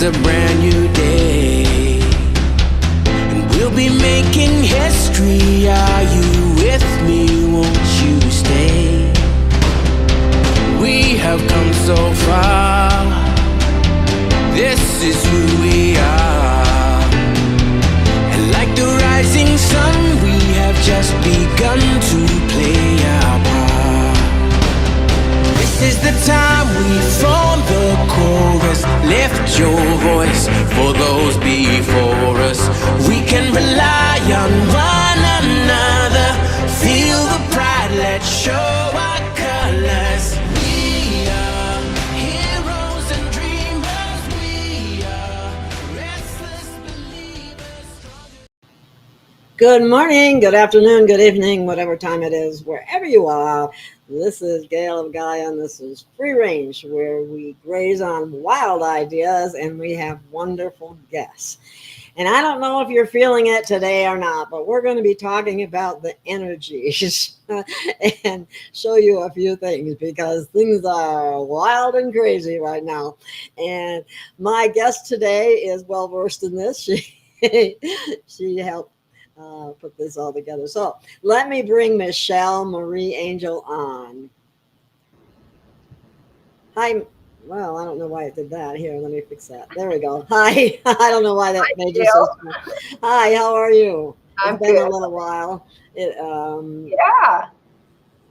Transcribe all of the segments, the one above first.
a brand new day, and we'll be making history. Are you with me? Won't you stay? We have come so far. This is who we are. And like the rising sun, we have just begun to play our part. This is the time we form the chorus. Lift your voice for those before us. We can rely on one another. Feel the pride, let's show our colors. We are heroes and dreamers. We are restless believers. Good morning, good afternoon, good evening, whatever time it is, wherever you are. This is GailofGaia, and this is Free Range, where we graze on wild ideas and we have wonderful guests. And I don't know if you're feeling it today or not, but we're going to be talking about the energies and show you a few things because things are wild and crazy right now. And my guest today is well versed in this. She helped put this all together. So let me bring Michelle Marie Angel on. Hi. Well, I don't know why it did that. Here, let me fix that. There we go. Hi. I don't know why that made you so small. Hi, how are you? I'm It's been good. a little while. Yeah.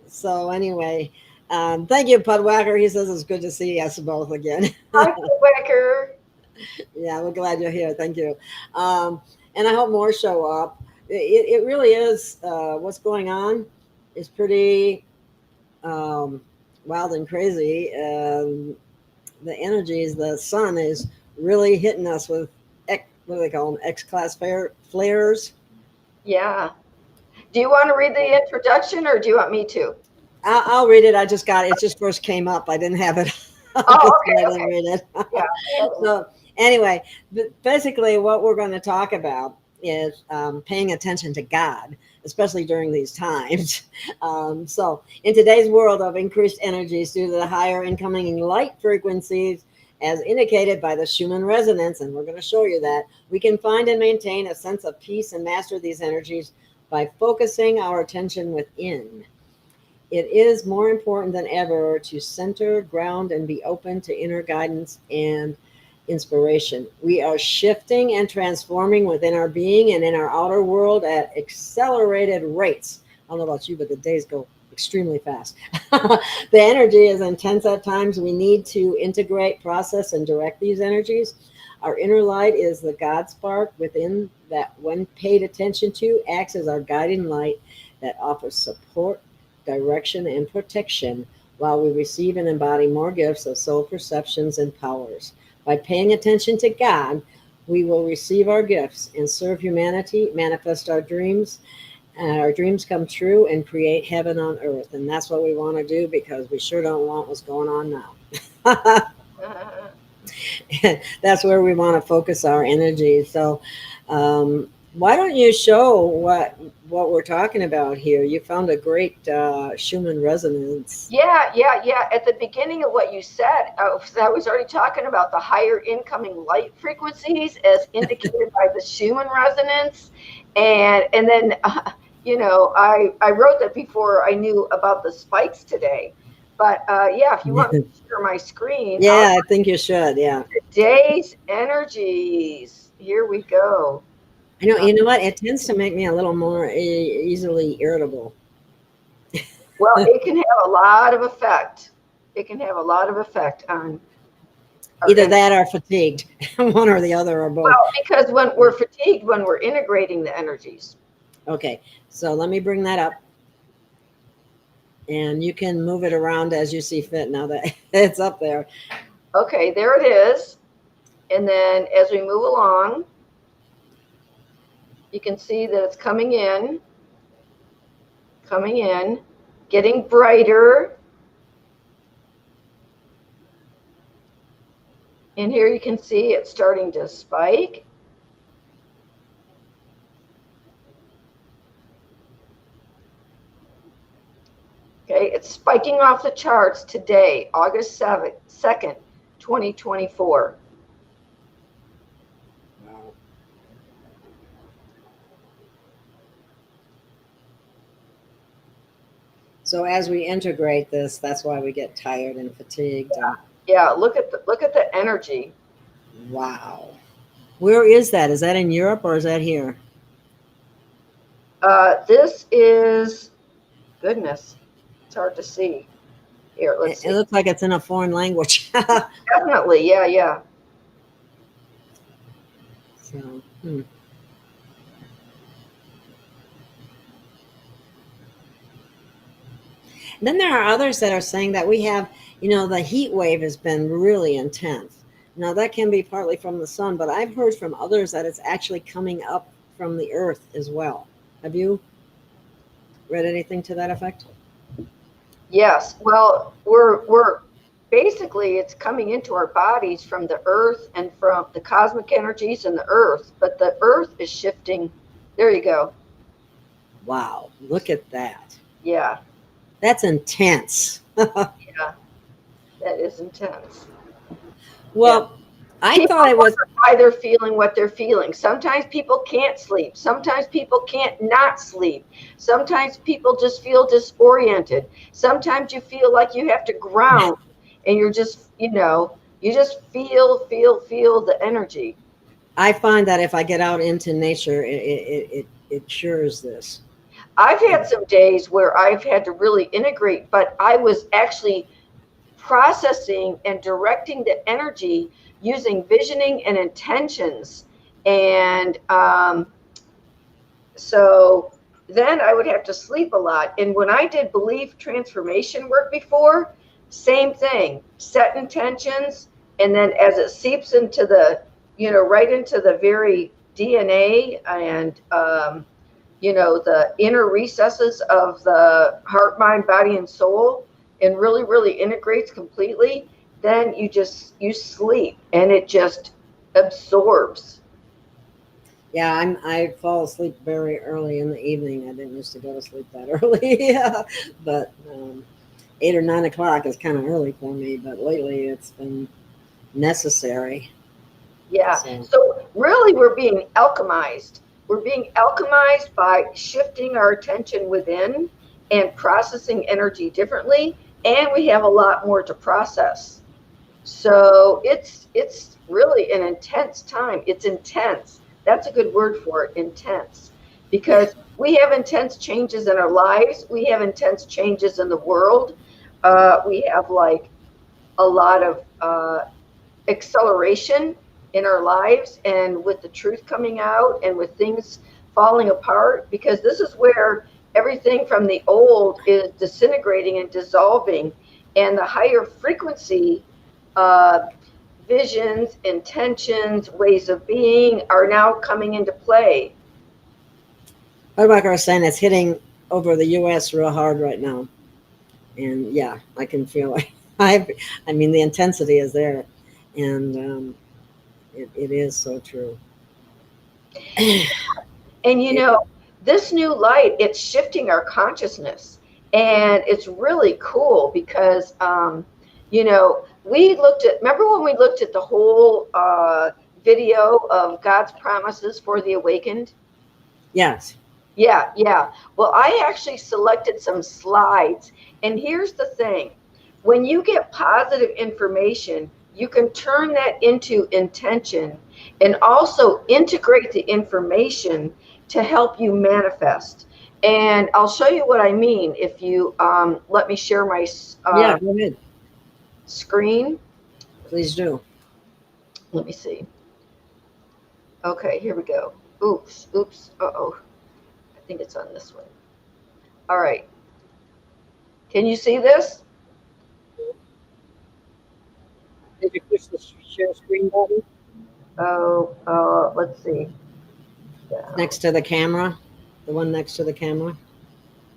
So anyway, thank you, Pudwacker. He says it's good to see us both again. Hi, Wicker. Yeah, we're glad you're here. Thank you. And I hope more show up. It really is, what's going on is pretty wild and crazy. The energies, the sun is really hitting us with, what do they call them, X-class flares. Yeah. Do you want to read the introduction or do you want me to? I'll read it. I just got it. It just first came up. I didn't have it. Oh, okay. I didn't read it. Yeah. So anyway, basically what we're going to talk about is paying attention to God, especially during these times. So in today's world of increased energies due to the higher incoming light frequencies, as indicated by the Schumann resonance, and we're going to show you that, we can find and maintain a sense of peace and master these energies by focusing our attention within. It is more important than ever to center, ground, and be open to inner guidance and inspiration. We are shifting and transforming within our being and in our outer world at accelerated rates. I don't know about you, but the days go extremely fast. The energy is intense at times. We need to integrate, process, and direct these energies. Our inner light is the God spark within that, when paid attention to, acts as our guiding light that offers support, direction, and protection while we receive and embody more gifts of soul perceptions and powers. By paying attention to God, we will receive our gifts and serve humanity, manifest our dreams come true, and create heaven on earth. And that's what we want to do because we sure don't want what's going on now. That's where we want to focus our energy. So why don't you show what we're talking about here? You found a great Schumann resonance. Yeah. At the beginning of what you said, I was already talking about the higher incoming light frequencies as indicated by the Schumann resonance. And then, I wrote that before I knew about the spikes today. But if you want me to share my screen. Yeah, I think you should. Yeah. Today's energies. Here we go. I know. You know what? It tends to make me a little more easily irritable. Well, it can have a lot of effect. It can have a lot of effect on either that or fatigued, one or the other or both. Well, because when we're fatigued, when we're integrating the energies. Okay, so let me bring that up. And you can move it around as you see fit now that it's up there. Okay, there it is. And then as we move along, you can see that it's coming in, getting brighter. And here you can see it's starting to spike. Okay, it's spiking off the charts today, August 2nd, 2024. So as we integrate this, that's why we get tired and fatigued. Yeah, look at the energy. Wow. Where is that? Is that in Europe or is that here? This is, goodness, it's hard to see. Here, let's see. It looks like it's in a foreign language. Definitely, yeah. So, Then there are others that are saying that we have, the heat wave has been really intense. Now, that can be partly from the sun, but I've heard from others that it's actually coming up from the earth as well. Have you read anything to that effect? Yes. Well, we're basically, it's coming into our bodies from the earth and from the cosmic energies and the earth, but the earth is shifting. There you go. Wow, look at that. Yeah. That's intense. Yeah. That is intense. Well, Yeah. I People thought it was. wonder why they're feeling what they're feeling. Sometimes people can't sleep. Sometimes people can't not sleep. Sometimes people just feel disoriented. Sometimes you feel like you have to ground, and you're just, you just feel the energy. I find that if I get out into nature, it cures this. I've had some days where I've had to really integrate, but I was actually processing and directing the energy using visioning and intentions. And so then I would have to sleep a lot. And when I did belief transformation work before, same thing, set intentions. And then as it seeps into the, right into the very DNA and, the inner recesses of the heart, mind, body, and soul, and really, really integrates completely, then you sleep and it just absorbs. Yeah, I fall asleep very early in the evening. I didn't used to go to sleep that early, but 8 or 9 o'clock is kind of early for me. But lately, it's been necessary. Yeah. So really, we're being alchemized. We're being alchemized by shifting our attention within and processing energy differently, and we have a lot more to process. So it's really an intense time. It's intense. That's a good word for it, intense. Because we have intense changes in our lives. We have intense changes in the world. We have like a lot of acceleration in our lives, and with the truth coming out and with things falling apart, because this is where everything from the old is disintegrating and dissolving, and the higher frequency visions, intentions, ways of being are now coming into play. Like I was saying, it's hitting over the U.S. real hard right now, and yeah, I can feel it. I mean, the intensity is there, and it is so true. And this new light, it's shifting our consciousness, and it's really cool because remember when we looked at the whole video of God's promises for the awakened? Yes. Yeah. Well, I actually selected some slides, and here's the thing. When you get positive information, you can turn that into intention and also integrate the information to help you manifest. And I'll show you what I mean if you let me share my Go ahead. Screen. Please do. Let me see. Okay, here we go. Oops. Uh-oh. I think it's on this one. All right. Can you see this? Did you push the share screen button? Oh, let's see. Yeah. Next to the camera? The one next to the camera?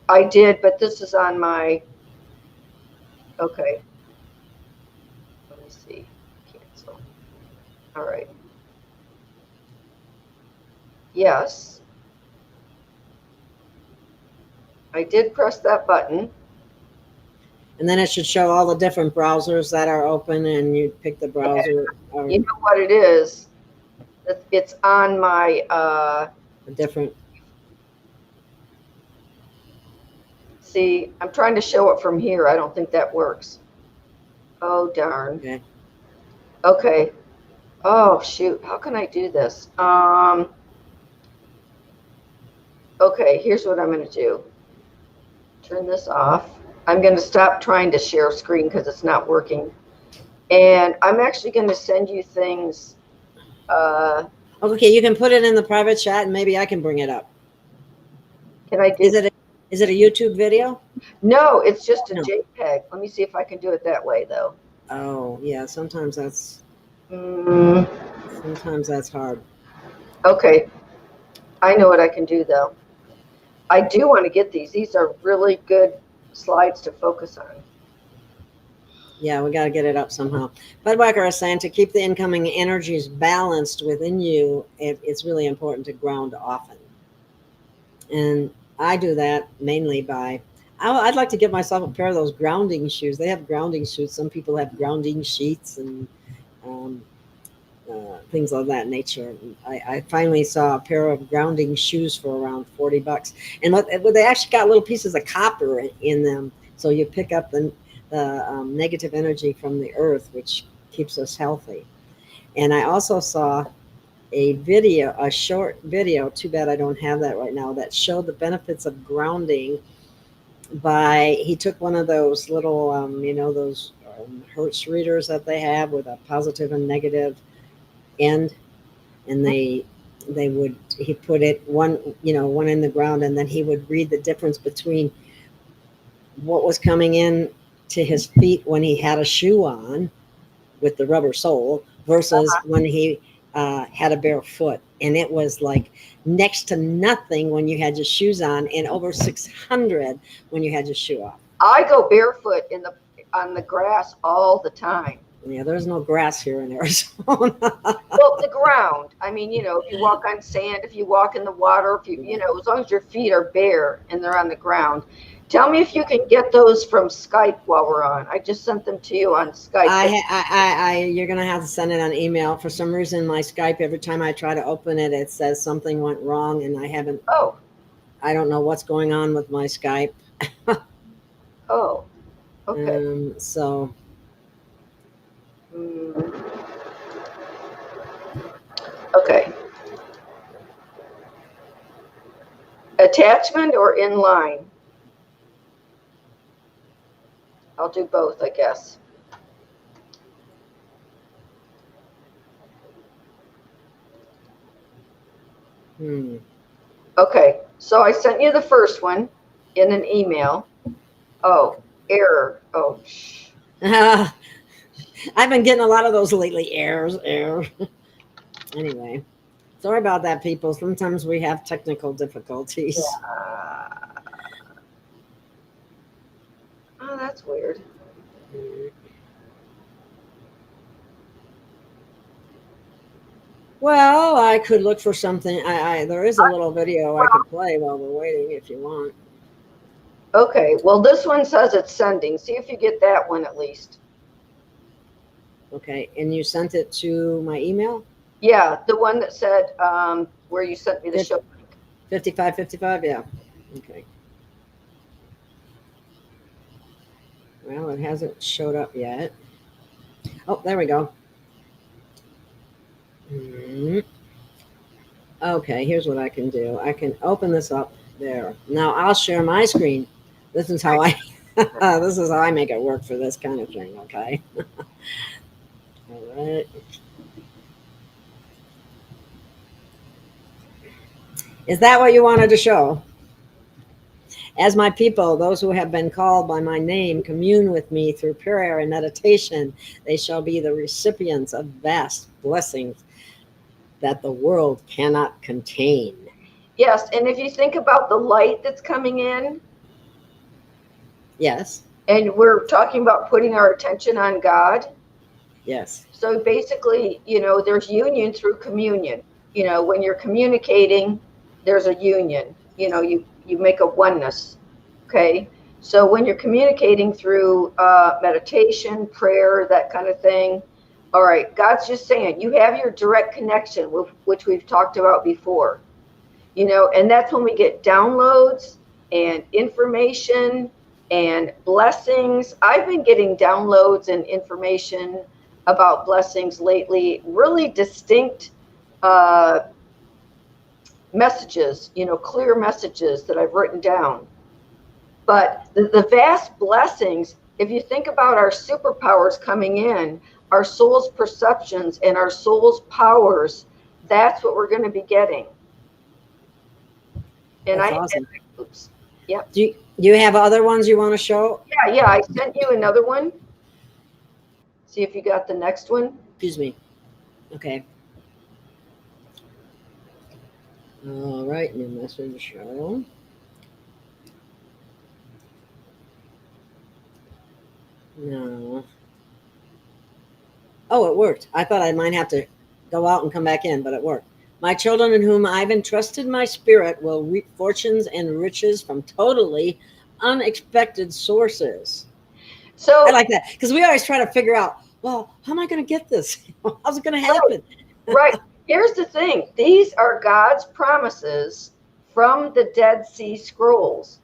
I did, but this is on my, okay. Let me see. Cancel. All right. Yes. I did press that button. And then it should show all the different browsers that are open, and you pick the browser. You know what it is? It's on my a different. See, I'm trying to show it from here. I don't think that works. Oh, darn. Okay. Okay. Oh, shoot. How can I do this? Okay, here's what I'm going to do. Turn this off. I'm going to stop trying to share screen because it's not working. And I'm actually going to send you things. Okay, you can put it in the private chat and maybe I can bring it up. Can I do? Is it a YouTube video? No, it's just a No. JPEG. Let me see if I can do it that way, though. Oh, yeah. Sometimes that's hard. Okay. I know what I can do, though. I do want to get these. These are really good slides to focus on. Yeah, we got to get it up somehow. Budweiser is saying to keep the incoming energies balanced within you, it's really important to ground often. And I do that mainly by, I'd like to get myself a pair of those grounding shoes. They have grounding shoes. Some people have grounding sheets and things of that nature. I finally saw a pair of grounding shoes for around $40. And what they actually got little pieces of copper in them. So you pick up the negative energy from the earth, which keeps us healthy. And I also saw a short video, too bad I don't have that right now, that showed the benefits of grounding he took one of those little, those Hertz readers that they have with a positive and negative end. And he put it one in the ground, and then he would read the difference between what was coming in to his feet when he had a shoe on with the rubber sole versus when he had a bare foot. And it was like next to nothing when you had your shoes on and over 600 when you had your shoe off. I go barefoot on the grass all the time. Yeah, there's no grass here in Arizona. Well, the ground. I mean, if you walk on sand, if you walk in the water, as long as your feet are bare and they're on the ground. Tell me if you can get those from Skype while we're on. I just sent them to you on Skype. You're going to have to send it on email. For some reason, my Skype, every time I try to open it, it says something went wrong, and I haven't. Oh. I don't know what's going on with my Skype. Oh. Okay. So. Okay. Attachment or inline? I'll do both, I guess. Okay, so I sent you the first one in an email. Oh, error. Oh, I've been getting a lot of those lately. Error. Anyway, sorry about that, people. Sometimes we have technical difficulties. Yeah. Oh, that's weird. Well, I could look for something. There is a little video I could play while we're waiting if you want. Okay, well, this one says it's sending. See if you get that one at least. Okay, and you sent it to my email? Yeah, the one that said where you sent me the show link. 5555, yeah. Okay. Well, it hasn't showed up yet. Oh, there we go. Okay, here's what I can do. I can open this up there. Now I'll share my screen. This is how I make it work for this kind of thing, okay? All right. Is that what you wanted to show? As my people, those who have been called by my name, commune with me through prayer and meditation. They shall be the recipients of vast blessings that the world cannot contain. Yes, and if you think about the light that's coming in. Yes. And we're talking about putting our attention on God. Yes. So basically, there's union through communion. When you're communicating, there's a union. You make a oneness. Okay. So when you're communicating through meditation, prayer, that kind of thing, all right, God's just saying you have your direct connection, which we've talked about before. And that's when we get downloads, and information and blessings. I've been getting downloads and information about blessings lately, really distinct messages, clear messages that I've written down. But the vast blessings, if you think about our superpowers coming in, our soul's perceptions and our soul's powers, that's what we're going to be getting. And That's awesome. Oops. Yep. Do you have other ones you want to show? Yeah, I sent you another one. See if you got the next one. Excuse me. Okay. All right, new message show. No. Oh, it worked. I thought I might have to go out and come back in, but it worked. My children in whom I've entrusted my spirit will reap fortunes and riches from totally unexpected sources. So I like that because we always try to figure out, well, how am I going to get this? How's it going to happen? Right. Here's the thing. These are God's promises from the Dead Sea Scrolls.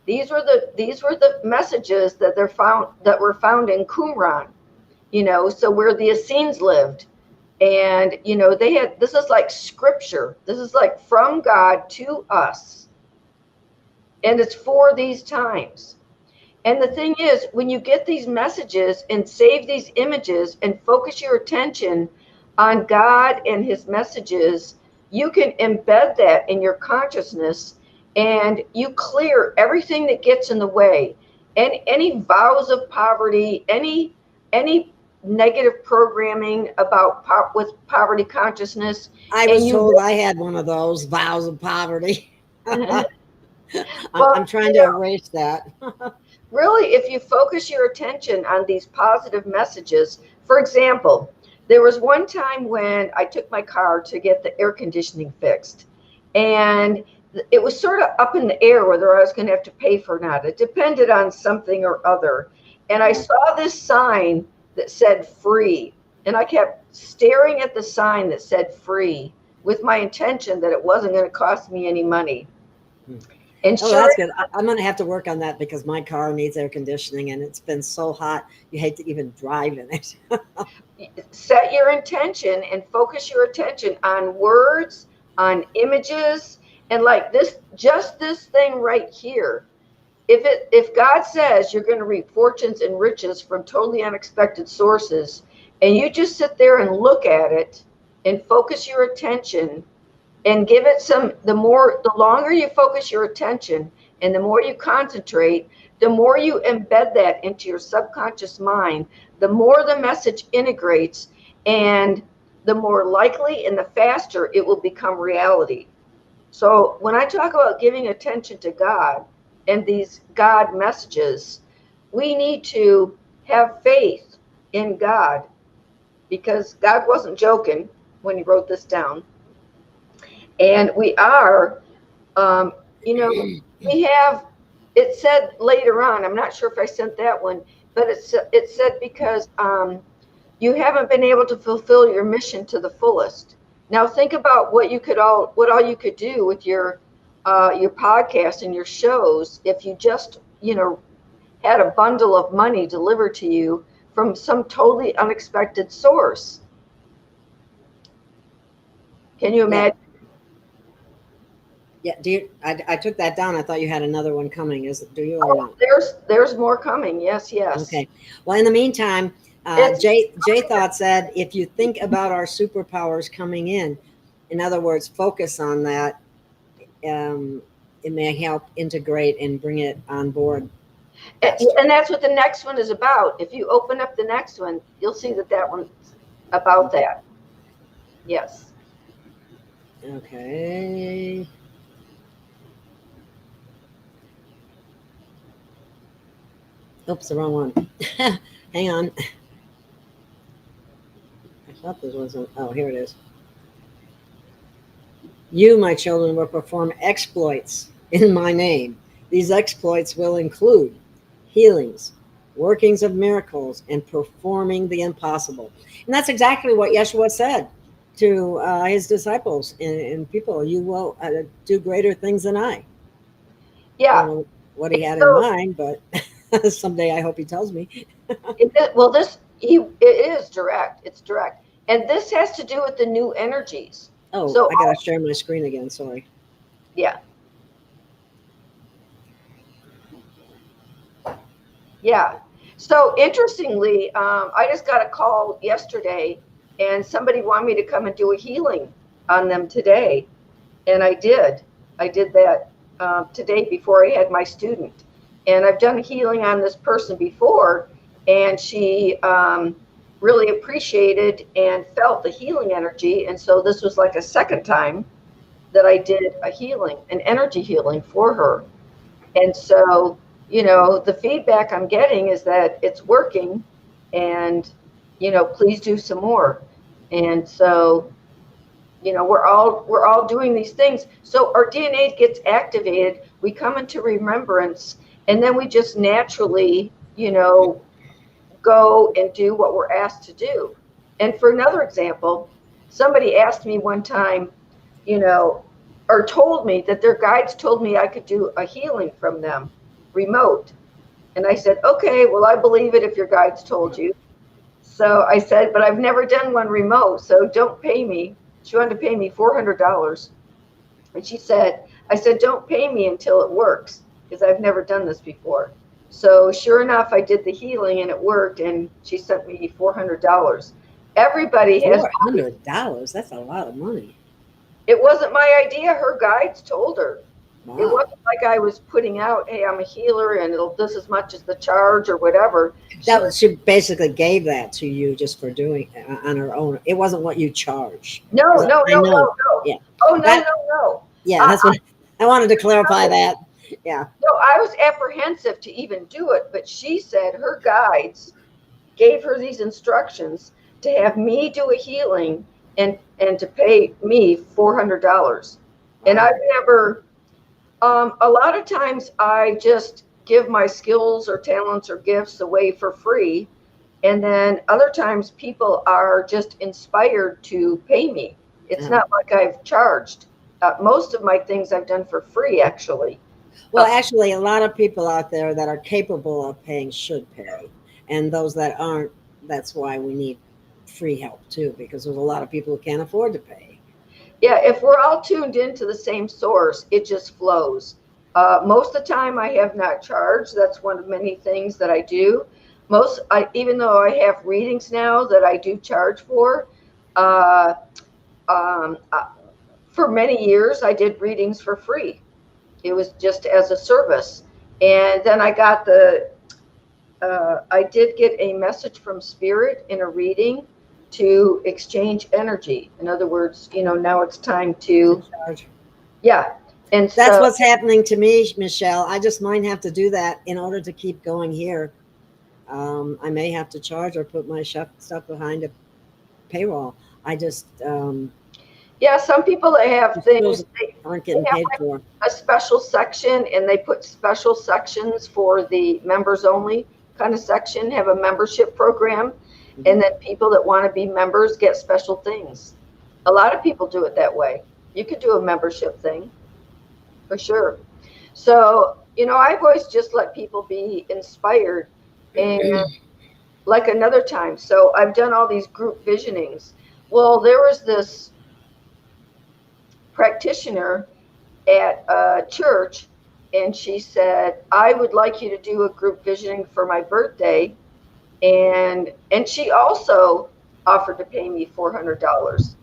These were the messages that were found in Qumran, so where the Essenes lived. And, this is like scripture. This is like from God to us. And it's for these times. And the thing is, when you get these messages and save these images and focus your attention on God and his messages, you can embed that in your consciousness and you clear everything that gets in the way. And any vows of poverty, any negative programming with poverty consciousness. I was told I had one of those vows of poverty. I'm trying to erase that. Really, if you focus your attention on these positive messages, for example, there was one time when I took my car to get the air conditioning fixed, and it was sort of up in the air whether I was going to have to pay for it or not. It depended on something or other. And I saw this sign that said free, and I kept staring at the sign that said free with my intention that it wasn't going to cost me any money. And that's good. I'm going to have to work on that because my car needs air conditioning and it's been so hot you hate to even drive in it. Set your intention and focus your attention on words, on images, and like this thing right here. If God says you're going to reap fortunes and riches from totally unexpected sources, and you just sit there and look at it and focus your attention and give it the longer you focus your attention and the more you concentrate, the more you embed that into your subconscious mind, the more the message integrates and the more likely and the faster it will become reality. So when I talk about giving attention to God and these God messages, we need to have faith in God because God wasn't joking when he wrote this down. And we are, we have, it said later on, I'm not sure if I sent that one, but it said because you haven't been able to fulfill your mission to the fullest. Now think about what all you could do with your podcast and your shows if you just, had a bundle of money delivered to you from some totally unexpected source. Can you imagine? Yeah, I took that down. I thought you had another one coming. Do you or not? There's more coming. Yes. Okay. Well, in the meantime, Jay Thought said, if you think about our superpowers coming in other words, focus on that. It may help integrate and bring it on board. And that's what the next one is about. If you open up the next one, you'll see that one's about that. Yes. Okay. Oops, the wrong one. Hang on. I thought this wasn't. Oh, here it is. You, my children, will perform exploits in my name. These exploits will include healings, workings of miracles, and performing the impossible. And that's exactly what Yeshua said to his disciples and people. You will do greater things than I. Yeah. don't know what he had in So mind, but someday I hope he tells me. well, it is direct. It's direct, and this has to do with the new energies. Oh, So I gotta share my screen again. Sorry. yeah, yeah. So interestingly, I just got a call yesterday, and somebody wanted me to come and do a healing on them today, and I did. I did that today before I had my student, and I've done a healing on this person before, and she really appreciated and felt the healing energy, and so this was like a second time that I did a healing, an energy healing for her. And so, the feedback I'm getting is that it's working, and, please do some more. And so, we're all doing these things. So our DNA gets activated, we come into remembrance, and then we just naturally, go and do what we're asked to do. And for another example, somebody asked me one time, you know, or told me that their guides told me I could do a healing from them remote. And I said, okay, well, I believe it if your guides told you. So I said, but I've never done one remote, so don't pay me. She wanted to pay me $400. And I said, don't pay me until it works, because I've never done this before. So sure enough, I did the healing and it worked, and she sent me $400. Everybody has. $400. That's a lot of money. It wasn't my idea. Her guides told her. It Wow. wasn't like I was putting out, hey, I'm a healer and it'll this as much as the charge or whatever. She basically gave that to you just for doing on her own. It wasn't what you charged. No. Yeah. Oh, no, That- no. Yeah, that's what I wanted to clarify that. Yeah. No, I was apprehensive to even do it, but she said her guides gave her these instructions to have me do a healing and to pay me $400. And I've never, a lot of times I just give my skills or talents or gifts away for free. And then other times people are just inspired to pay me. It's not like I've charged. Most of my things I've done for free, actually. Well, actually, a lot of people out there that are capable of paying should pay. And those that aren't, that's why we need free help too, because there's a lot of people who can't afford to pay. Yeah, if we're all tuned into the same source, it just flows. Most of the time, I have not charged. That's one of many things that I do. Even though I have readings now that I do charge for, for many years, I did readings for free. It was just as a service. And then I did get a message from Spirit in a reading to exchange energy. In other words, now it's time to charge. Yeah. And that's what's happening to me, Michelle. I just might have to do that in order to keep going here. I may have to charge or put my stuff behind a paywall. I just yeah, some people that have things they aren't getting paid for. A special section, and they put special sections for the members only kind of section, have a membership program, and then people that want to be members get special things. A lot of people do it that way. You could do a membership thing for sure. So, I've always just let people be inspired. And like another time, so I've done all these group visionings. Well, there was this practitioner at a church, and she said, I would like you to do a group visioning for my birthday. And she also offered to pay me $400.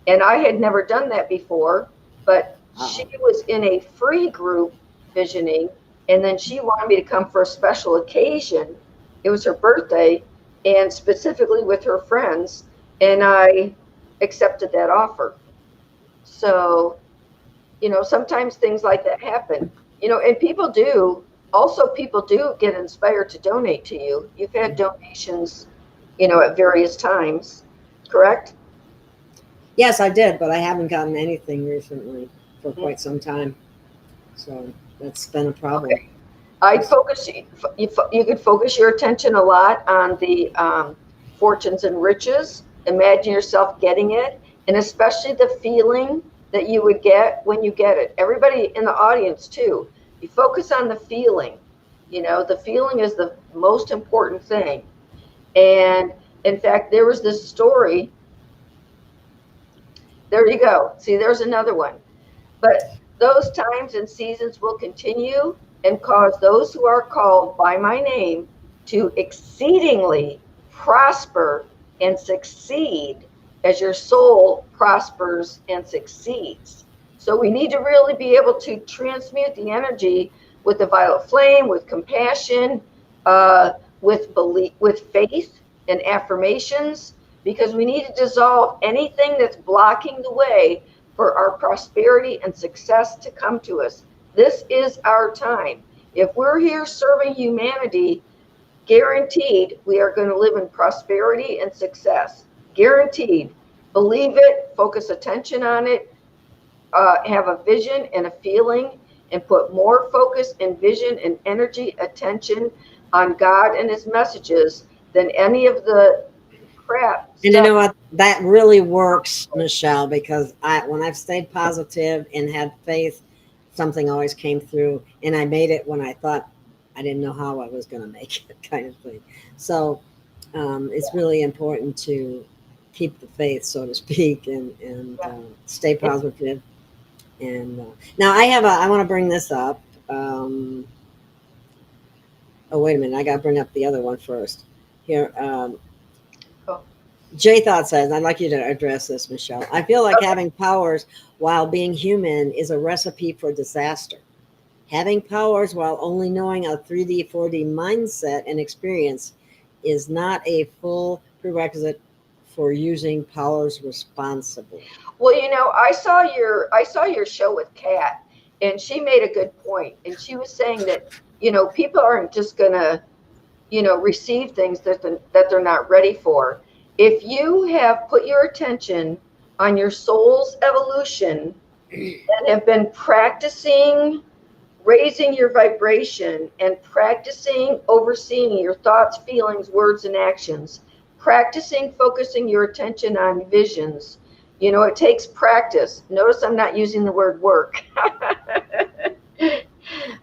And I had never done that before, but she was in a free group visioning, and then she wanted me to come for a special occasion. It was her birthday, and specifically with her friends, and I accepted that offer. So, sometimes things like that happen, and people do get inspired to donate to you. You've had donations, at various times, correct? Yes, I did, but I haven't gotten anything recently for quite some time. So that's been a problem. Okay. You could focus your attention a lot on the fortunes and riches. Imagine yourself getting it, and especially the feeling that you would get when you get it. Everybody in the audience too, You focus on the feeling. The feeling is the most important thing. And in fact, there was this story. There you go. See, there's another one. But those times and seasons will continue and cause those who are called by my name to exceedingly prosper and succeed as your soul prospers and succeeds. So we need to really be able to transmute the energy with the violet flame, with compassion, with belief, with faith and affirmations, because we need to dissolve anything that's blocking the way for our prosperity and success to come to us. This is our time. If we're here serving humanity, guaranteed we are going to live in prosperity and success. Guaranteed. Believe it, focus attention on it, have a vision and a feeling, and put more focus and vision and energy, attention on God and his messages than any of the crap. And you know what? That really works, Michelle, because when I've stayed positive and had faith, something always came through, and I made it when I thought I didn't know how I was going to make it, kind of thing. So it's really important to keep the faith, so to speak, and stay positive. And now I want to bring this up. Oh, wait a minute. I got to bring up the other one first. Here, J Thought says, I'd like you to address this, Michelle. I feel like having powers while being human is a recipe for disaster. Having powers while only knowing a 3D, 4D mindset and experience is not a full prerequisite for using powers responsibly. Well, I saw your show with Kat, and she made a good point. And she was saying that, people aren't just going to, receive things that they're not ready for. If you have put your attention on your soul's evolution and have been practicing raising your vibration and practicing overseeing your thoughts, feelings, words, and actions, practicing focusing your attention on visions, it takes practice. Notice I'm not using the word work.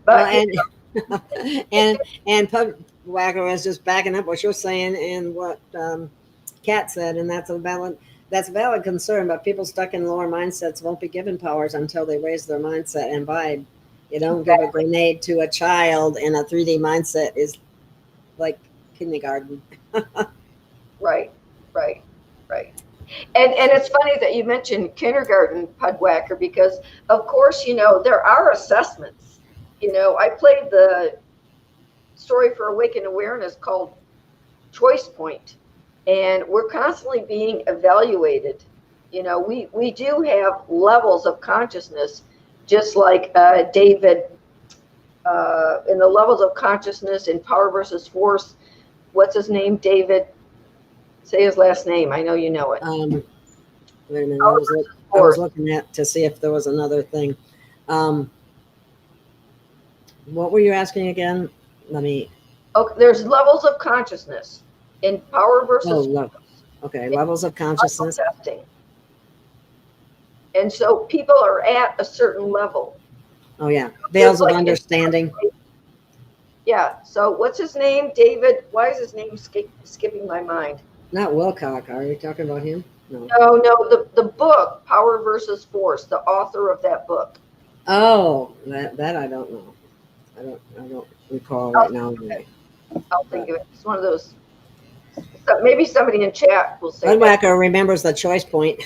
But and Pub Whacker was just backing up what you're saying and what Kat said, and that's a valid concern. But people stuck in lower mindsets won't be given powers until they raise their mindset and vibe. You don't give a grenade to a child in a 3D mindset is like kindergarten. Right. And it's funny that you mentioned kindergarten, Pudwhacker, because of course, there are assessments. I played the story for Awakened Awareness called Choice Point, and we're constantly being evaluated. We do have levels of consciousness, just like David, in the levels of consciousness in Power versus Force. What's his name? David. Say his last name. I know you know it. Wait a minute. I was looking at to see if there was another thing. What were you asking again? Okay, there's levels of consciousness in Power versus Force. Okay, levels of consciousness. Testing. And so people are at a certain level. Oh yeah, veils of understanding. Yeah. So what's his name? David. Why is his name skipping my mind? Not Wilcock. Are you talking about him? No. The book Power versus Force. The author of that book. Oh, that I don't know. I don't recall right now. I'll think of it. It's one of those. Maybe somebody in chat will say. Budwhacker remembers the choice point.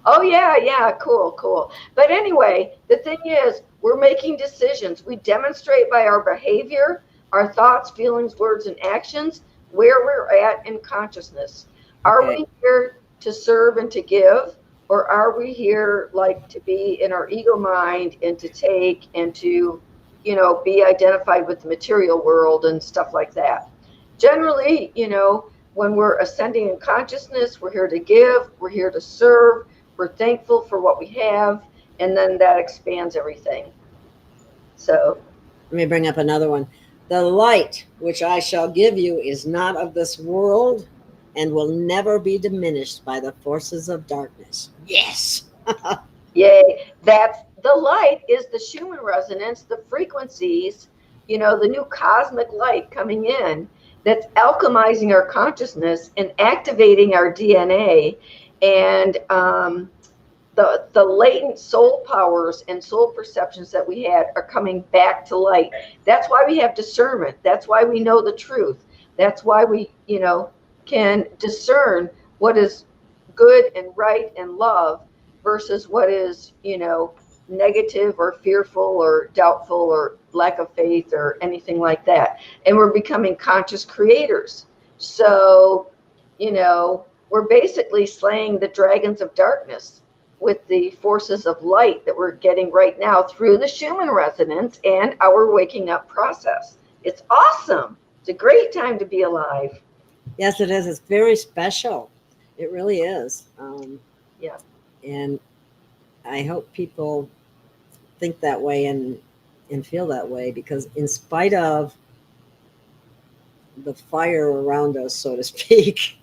Oh yeah, cool. But anyway, the thing is, we're making decisions. We demonstrate by our behavior, our thoughts, feelings, words, and actions where we're at in consciousness. Are we here to serve and to give, or are we here like to be in our ego mind and to take and to, be identified with the material world and stuff like that? Generally, when we're ascending in consciousness, we're here to give, we're here to serve, we're thankful for what we have, and then that expands everything. So let me bring up another one. The light which I shall give you is not of this world and will never be diminished by the forces of darkness. Yes. Yay. That's the light is the Schumann resonance, the frequencies, the new cosmic light coming in that's alchemizing our consciousness and activating our DNA, and the latent soul powers and soul perceptions that we had are coming back to light. That's why we have discernment. That's why we know the truth. That's why we, can discern what is good and right and love versus what is, negative or fearful or doubtful or lack of faith or anything like that. And we're becoming conscious creators. So, we're basically slaying the dragons of darkness with the forces of light that we're getting right now through the Schumann resonance and our waking up process. It's awesome. It's a great time to be alive. Yes, it is. It's very special. It really is. Yeah. And I hope people think that way and feel that way, because in spite of the fire around us, so to speak,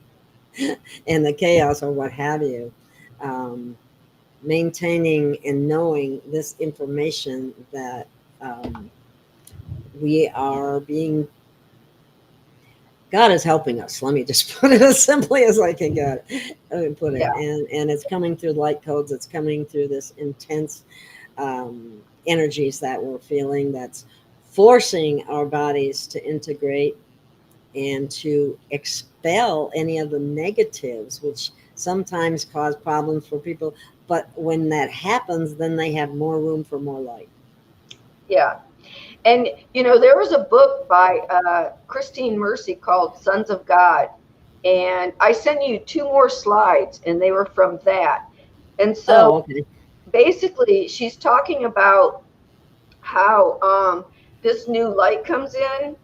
and the chaos or what have you, maintaining and knowing this information that we are being, God is helping us. Let me just put it as simply as I can get it. Put it. Yeah. And it's coming through light codes. It's coming through this intense energies that we're feeling, that's forcing our bodies to integrate and to expel any of the negatives, which sometimes cause problems for people. But when that happens, then they have more room for more light. Yeah. And, there was a book by Christine Mercy called Sons of God. And I sent you 2 more slides, and they were from that. And so okay. Basically, she's talking about how this new light comes in,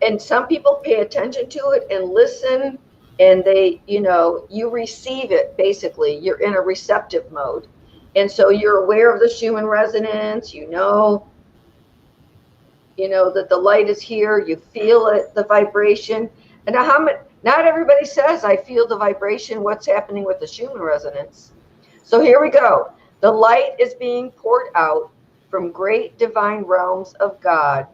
and some people pay attention to it and listen, and they, you receive it. Basically, you're in a receptive mode. And so you're aware of the Schumann resonance, that the light is here, you feel it, the vibration. And not everybody says, I feel the vibration, what's happening with the Schumann resonance. So here we go. The light is being poured out from great divine realms of God.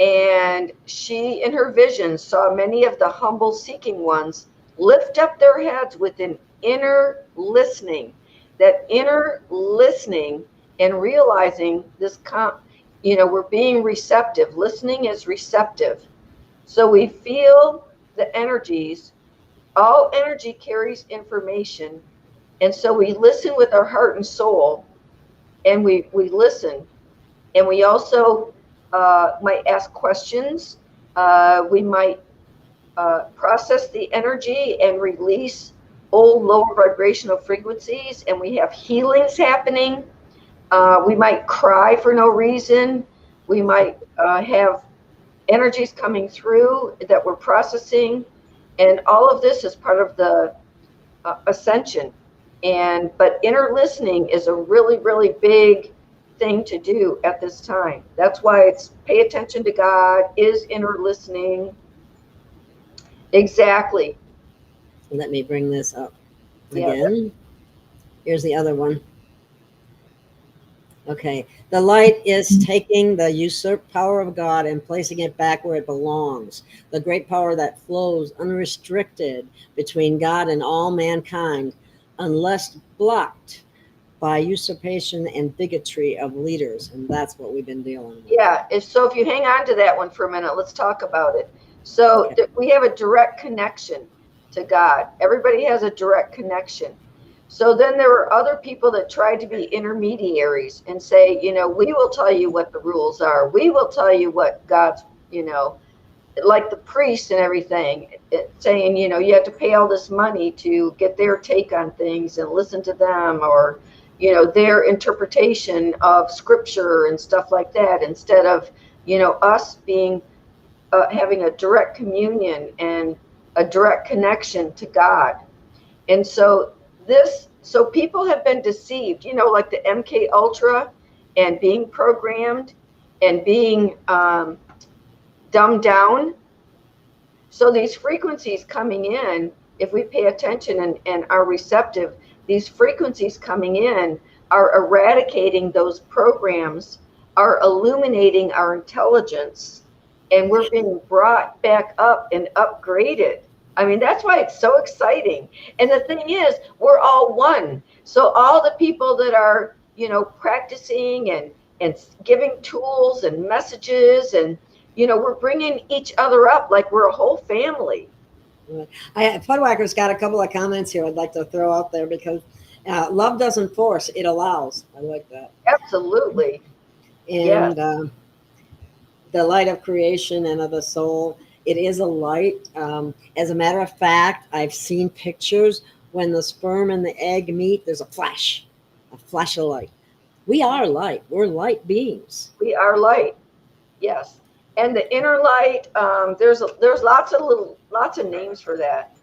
And she, in her vision, saw many of the humble seeking ones lift up their heads with an inner listening. That inner listening and realizing this, we're being receptive. Listening is receptive. So we feel the energies. All energy carries information. And so we listen with our heart and soul, and we listen. And we also might ask questions. We might process the energy and release old lower vibrational frequencies, and we have healings happening. We might cry for no reason. We might have energies coming through that we're processing. And all of this is part of the ascension. But inner listening is a really, really big thing to do at this time. That's why it's pay attention to God, is inner listening. Exactly. Let me bring this up again. Yeah. Here's the other one. Okay. The light is taking the usurped power of God and placing it back where it belongs. The great power that flows unrestricted between God and all mankind, unless blocked by usurpation and bigotry of leaders. And that's what we've been dealing with. Yeah. So if you hang on to that one for a minute, let's talk about it. So we have a direct connection to God. Everybody has a direct connection. So then there were other people that tried to be intermediaries and say, we will tell you what the rules are. We will tell you what God's, like the priests and everything, saying, you have to pay all this money to get their take on things and listen to them, or, their interpretation of scripture and stuff like that, instead of, us being, having a direct communion and a direct connection to God. And so people have been deceived, like the MK Ultra, and being programmed and being dumbed down. So these frequencies coming in, if we pay attention and are receptive, these frequencies coming in are eradicating those programs, are illuminating our intelligence, and we're being brought back up and upgraded. I mean, that's why it's so exciting. And the thing is, we're all one. So all the people that are, practicing and giving tools and messages, and, we're bringing each other up like we're a whole family. Pudwacker's got a couple of comments here I'd like to throw out there because love doesn't force, it allows. I like that. Absolutely. And the light of creation and of the soul, it is a light. As a matter of fact, I've seen pictures when the sperm and the egg meet, there's a flash of light. We are light. We're light beings. We are light. Yes. And the inner light, there's lots of names for that.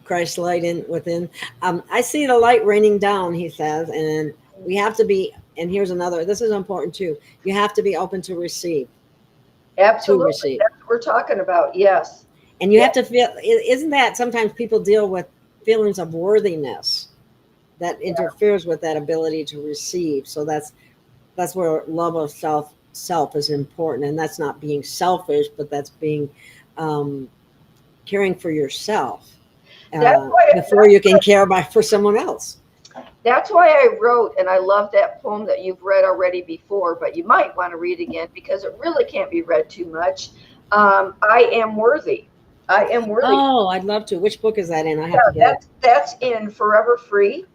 Christ light within. I see the light raining down, he says, and we have to be, and here's another, this is important too. You have to be open to receive. Absolutely. To receive. That's what we're talking about. Yes. And you have to feel, isn't that sometimes people deal with feelings of worthiness that interferes with that ability to receive. So that's where love of self is important. And that's not being selfish, but that's being caring for yourself before you can care for someone else. That's why I wrote, and I love that poem that you've read already before, but you might want to read again because it really can't be read too much. I am worthy. I am worthy. Oh, I'd love to. Which book is that in? I have to get it. That's in Forever Free.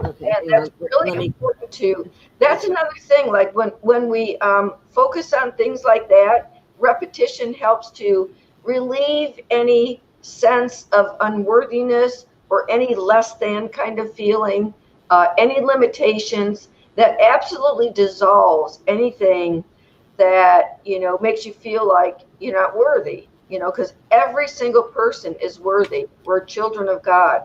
Okay. And that's really important too. That's another thing. Like when we focus on things like that, repetition helps to relieve any sense of unworthiness or any less than kind of feeling, any limitations. That absolutely dissolves anything that makes you feel like you're not worthy. Because every single person is worthy. We're children of God.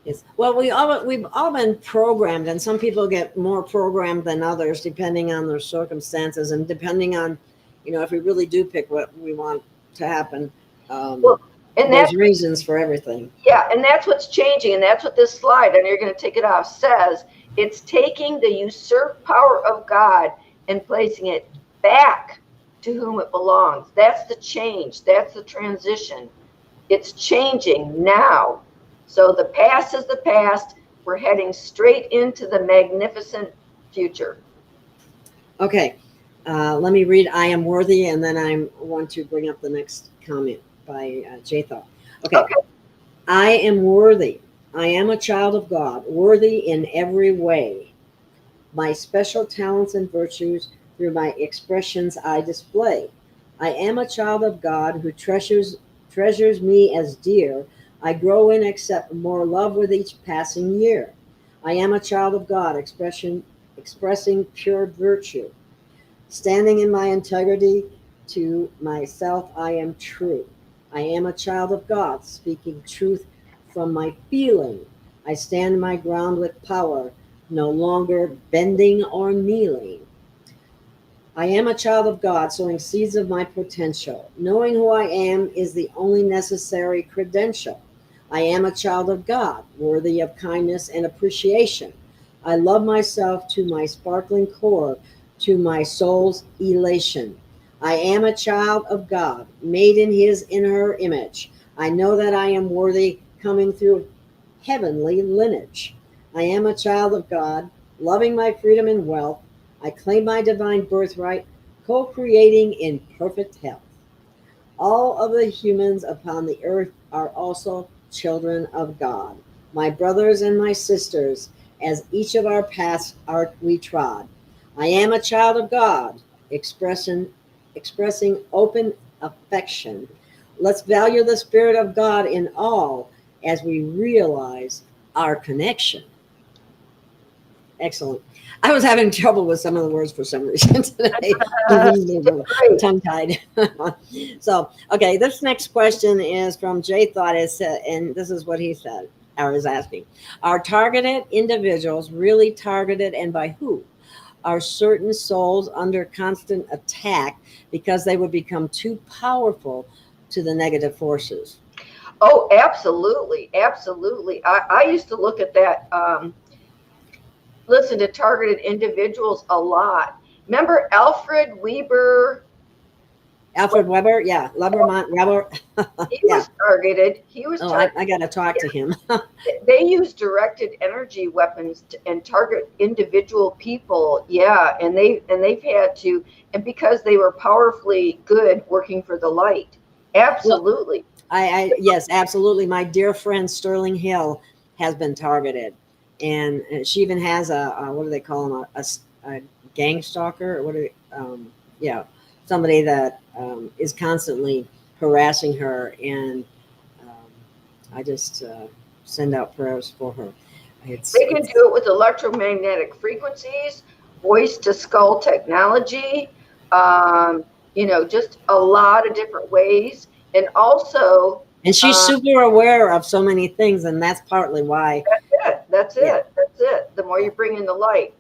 Yes. Well, we've all been programmed, and some people get more programmed than others, depending on their circumstances and depending on, if we really do pick what we want to happen. And there's reasons for everything. Yeah, and that's what's changing, and that's what this slide, and you're going to take it off, says. It's taking the usurped power of God and placing it back to whom it belongs. That's the change. That's the transition. It's changing now. So the past is the past. We're heading straight into the magnificent future. Okay. Let me read I Am Worthy, and then I want to bring up the next comment by Jatha. Okay. I am worthy. I am a child of God, worthy in every way. My special talents and virtues through my expressions I display. I am a child of God who treasures me as dear. I grow and accept more love with each passing year. I am a child of God, expressing pure virtue. Standing in my integrity to myself, I am true. I am a child of God, speaking truth from my feeling. I stand my ground with power, no longer bending or kneeling. I am a child of God, sowing seeds of my potential. Knowing who I am is the only necessary credential. I am a child of God, worthy of kindness and appreciation. I love myself to my sparkling core, to my soul's elation. I am a child of God, made in his inner image. I know that I am worthy, coming through heavenly lineage. I am a child of God, loving my freedom and wealth. I claim my divine birthright, co-creating in perfect health. All of the humans upon the earth are also children of God, my brothers and my sisters, as each of our paths we trod. I am a child of God, expressing open affection. Let's value the Spirit of God in all as we realize our connection. Excellent. I was having trouble with some of the words for some reason today. Tongue-tied. So, okay, this next question is from Jay Thought, and this is what he said, or is asking. Are targeted individuals really targeted, and by who? Are certain souls under constant attack because they would become too powerful to the negative forces? Oh, absolutely. Absolutely. I used to look at that listen to targeted individuals a lot. Remember Alfred Weber? Alfred Weber, yeah, Weber, He yeah. was targeted. He was Oh, targeted. I got to talk to him. They use directed energy weapons and target individual people. Yeah, and they've had to, and because they were powerfully good working for the light. Well, Absolutely. yes, absolutely. My dear friend Sterling Hill has been targeted, and she even has a what do they call them? A gang stalker, or what do they, yeah, somebody that is constantly harassing her, and I just send out prayers for her. They can It's do it with electromagnetic frequencies, voice to skull technology, just a lot of different ways. And also, and she's uh, super aware of so many things, and that's partly why. that's Yeah, it. That's it. The more yeah. you bring in the light.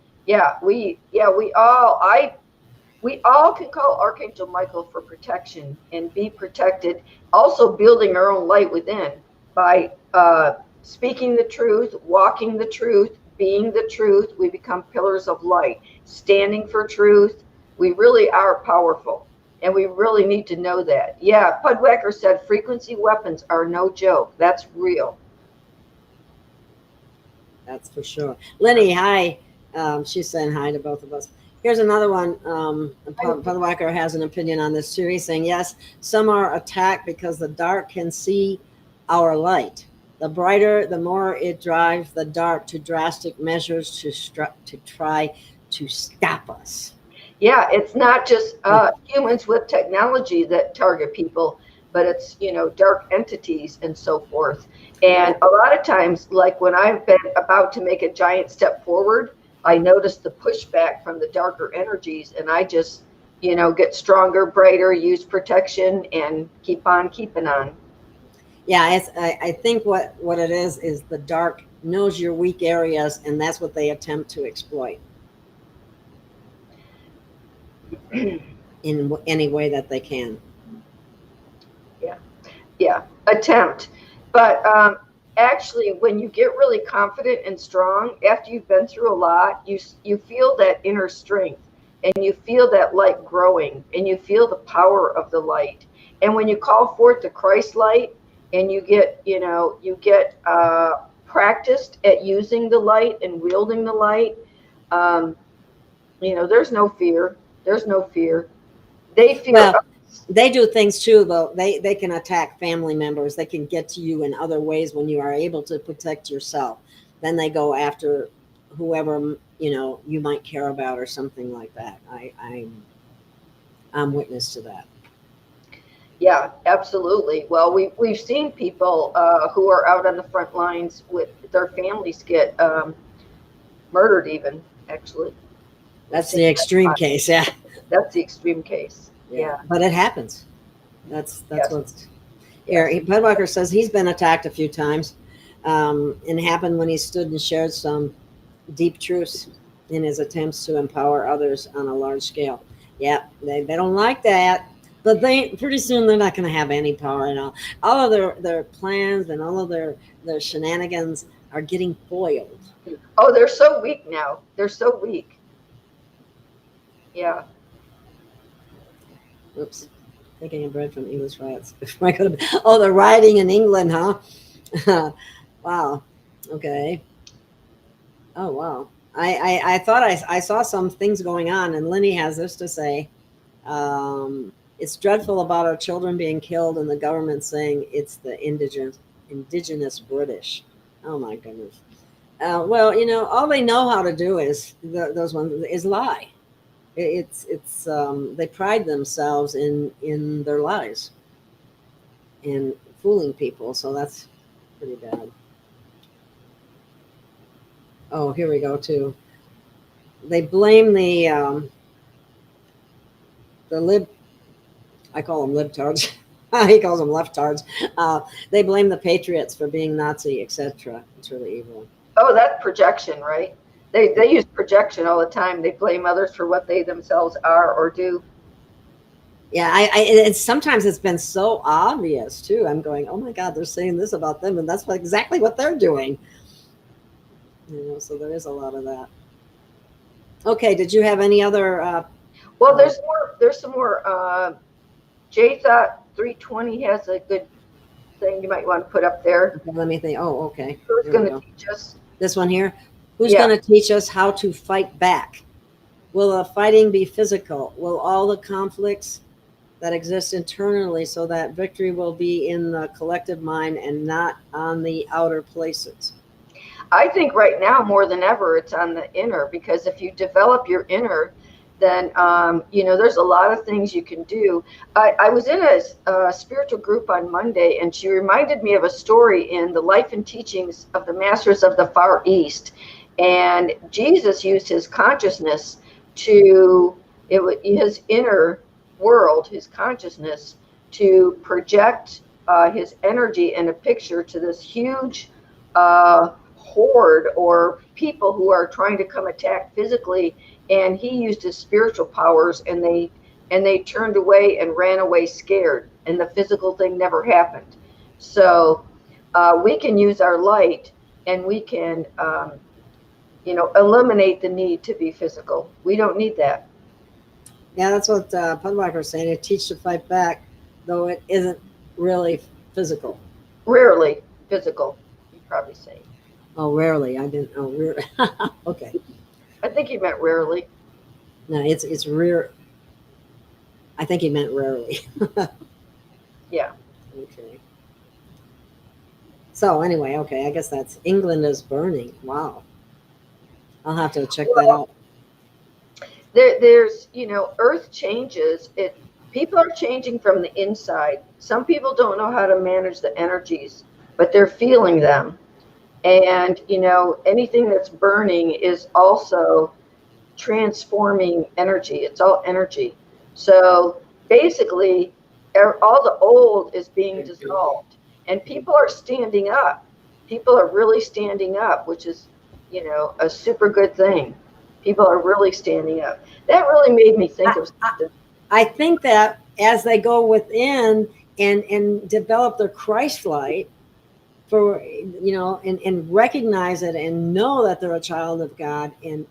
We all can call Archangel Michael for protection and be protected. Also building our own light within by speaking the truth, walking the truth, being the truth. We become pillars of light, standing for truth. We really are powerful. And we really need to know that. Yeah, Pudwacker said frequency weapons are no joke. That's real. That's for sure. Lenny, hi. She's saying hi to both of us. Here's another one. Pudwacker has an opinion on this too. He's saying, yes, some are attacked because the dark can see our light. The brighter, the more it drives the dark to drastic measures to try to stop us. Yeah, it's not just humans with technology that target people, but it's, dark entities and so forth. And a lot of times, like when I've been about to make a giant step forward, I notice the pushback from the darker energies, and I just, get stronger, brighter, use protection, and keep on keeping on. Yeah, I think what it is the dark knows your weak areas, and that's what they attempt to exploit in any way that they can. Yeah. Yeah, attempt. But actually, when you get really confident and strong, after you've been through a lot, you feel that inner strength, and you feel that light growing, and you feel the power of the light. And when you call forth the Christ light, and you get practiced at using the light and wielding the light, um, there's no fear. There's no fear. They fear Well, they do things too, though. They can attack family members. They can get to you in other ways when you are able to protect yourself. Then they go after whoever you might care about or something like that. I'm witness to that. Yeah, absolutely. Well, we've seen people who are out on the front lines with their families get murdered, even actually. We've That's seen the that a extreme lot. case. Yeah, That's the extreme case. yeah. Yeah. But it happens. That's Yes. what's here. Budweiser says he's been attacked a few times, and it happened when he stood and shared some deep truths in his attempts to empower others on a large scale. Yeah, they don't like that, but they pretty soon they're not going to have any power at all. All of their plans and all of their shenanigans are getting foiled. Oh, they're so weak now. They're so weak. Yeah. Oops, taking a bread from English riots. Before I go to bed. Oh, they're rioting in England, huh? Wow. Okay. Oh wow. I thought I saw some things going on, and Lenny has this to say. It's dreadful about our children being killed, and the government saying it's the indigenous British. Oh my goodness. Well, all they know how to do is those ones is lie. They pride themselves in their lies and fooling people. So that's pretty bad. Oh, here we go too. They blame the lib. I call them libtards. He calls them leftards. They blame the patriots for being Nazi, etc. It's really evil. Oh, that's projection, right? They use projection all the time. They blame others for what they themselves are or do. Yeah, sometimes it's been so obvious too. I'm going, oh my God, they're saying this about them, and that's exactly what they're doing. So there is a lot of that. Okay. Did you have any other? Well, there's more. There's some more. J Thought 320 has a good thing you might want to put up there. Okay, let me think. Oh, okay. Who's Here we going to go. teach us? This one here. Who's Yeah. going to teach us how to fight back? Will the fighting be physical? Will all the conflicts that exist internally, so that victory will be in the collective mind and not on the outer places? I think right now more than ever it's on the inner, because if you develop your inner, then there's a lot of things you can do. I was in a spiritual group on Monday, and she reminded me of a story in the life and teachings of the masters of the Far East, and Jesus used his consciousness his inner world, his consciousness, to project his energy in a picture to this huge horde or people who are trying to come attack physically, and he used his spiritual powers, and they turned away and ran away scared, and the physical thing never happened. So we can use our light, and we can eliminate the need to be physical. We don't need that. Yeah, that's what Pudwacker was saying. It teach to fight back, though it isn't really physical. Rarely physical, you probably say. Oh, rarely. I didn't. Oh, okay. I think he meant rarely. No, it's rare. I think he meant rarely. Yeah. Okay. So anyway, okay. I guess that's England is burning. Wow. I'll have to check that out. There's Earth changes. People are changing from the inside. Some people don't know how to manage the energies, but they're feeling them. And anything that's burning is also transforming energy. It's all energy. So basically, all the old is being dissolved, and people are standing up. People are really standing up, which is a super good thing. People are really standing up. That really made me think of something. I think that as they go within and develop their Christ light, for and recognize it and know that they're a child of God and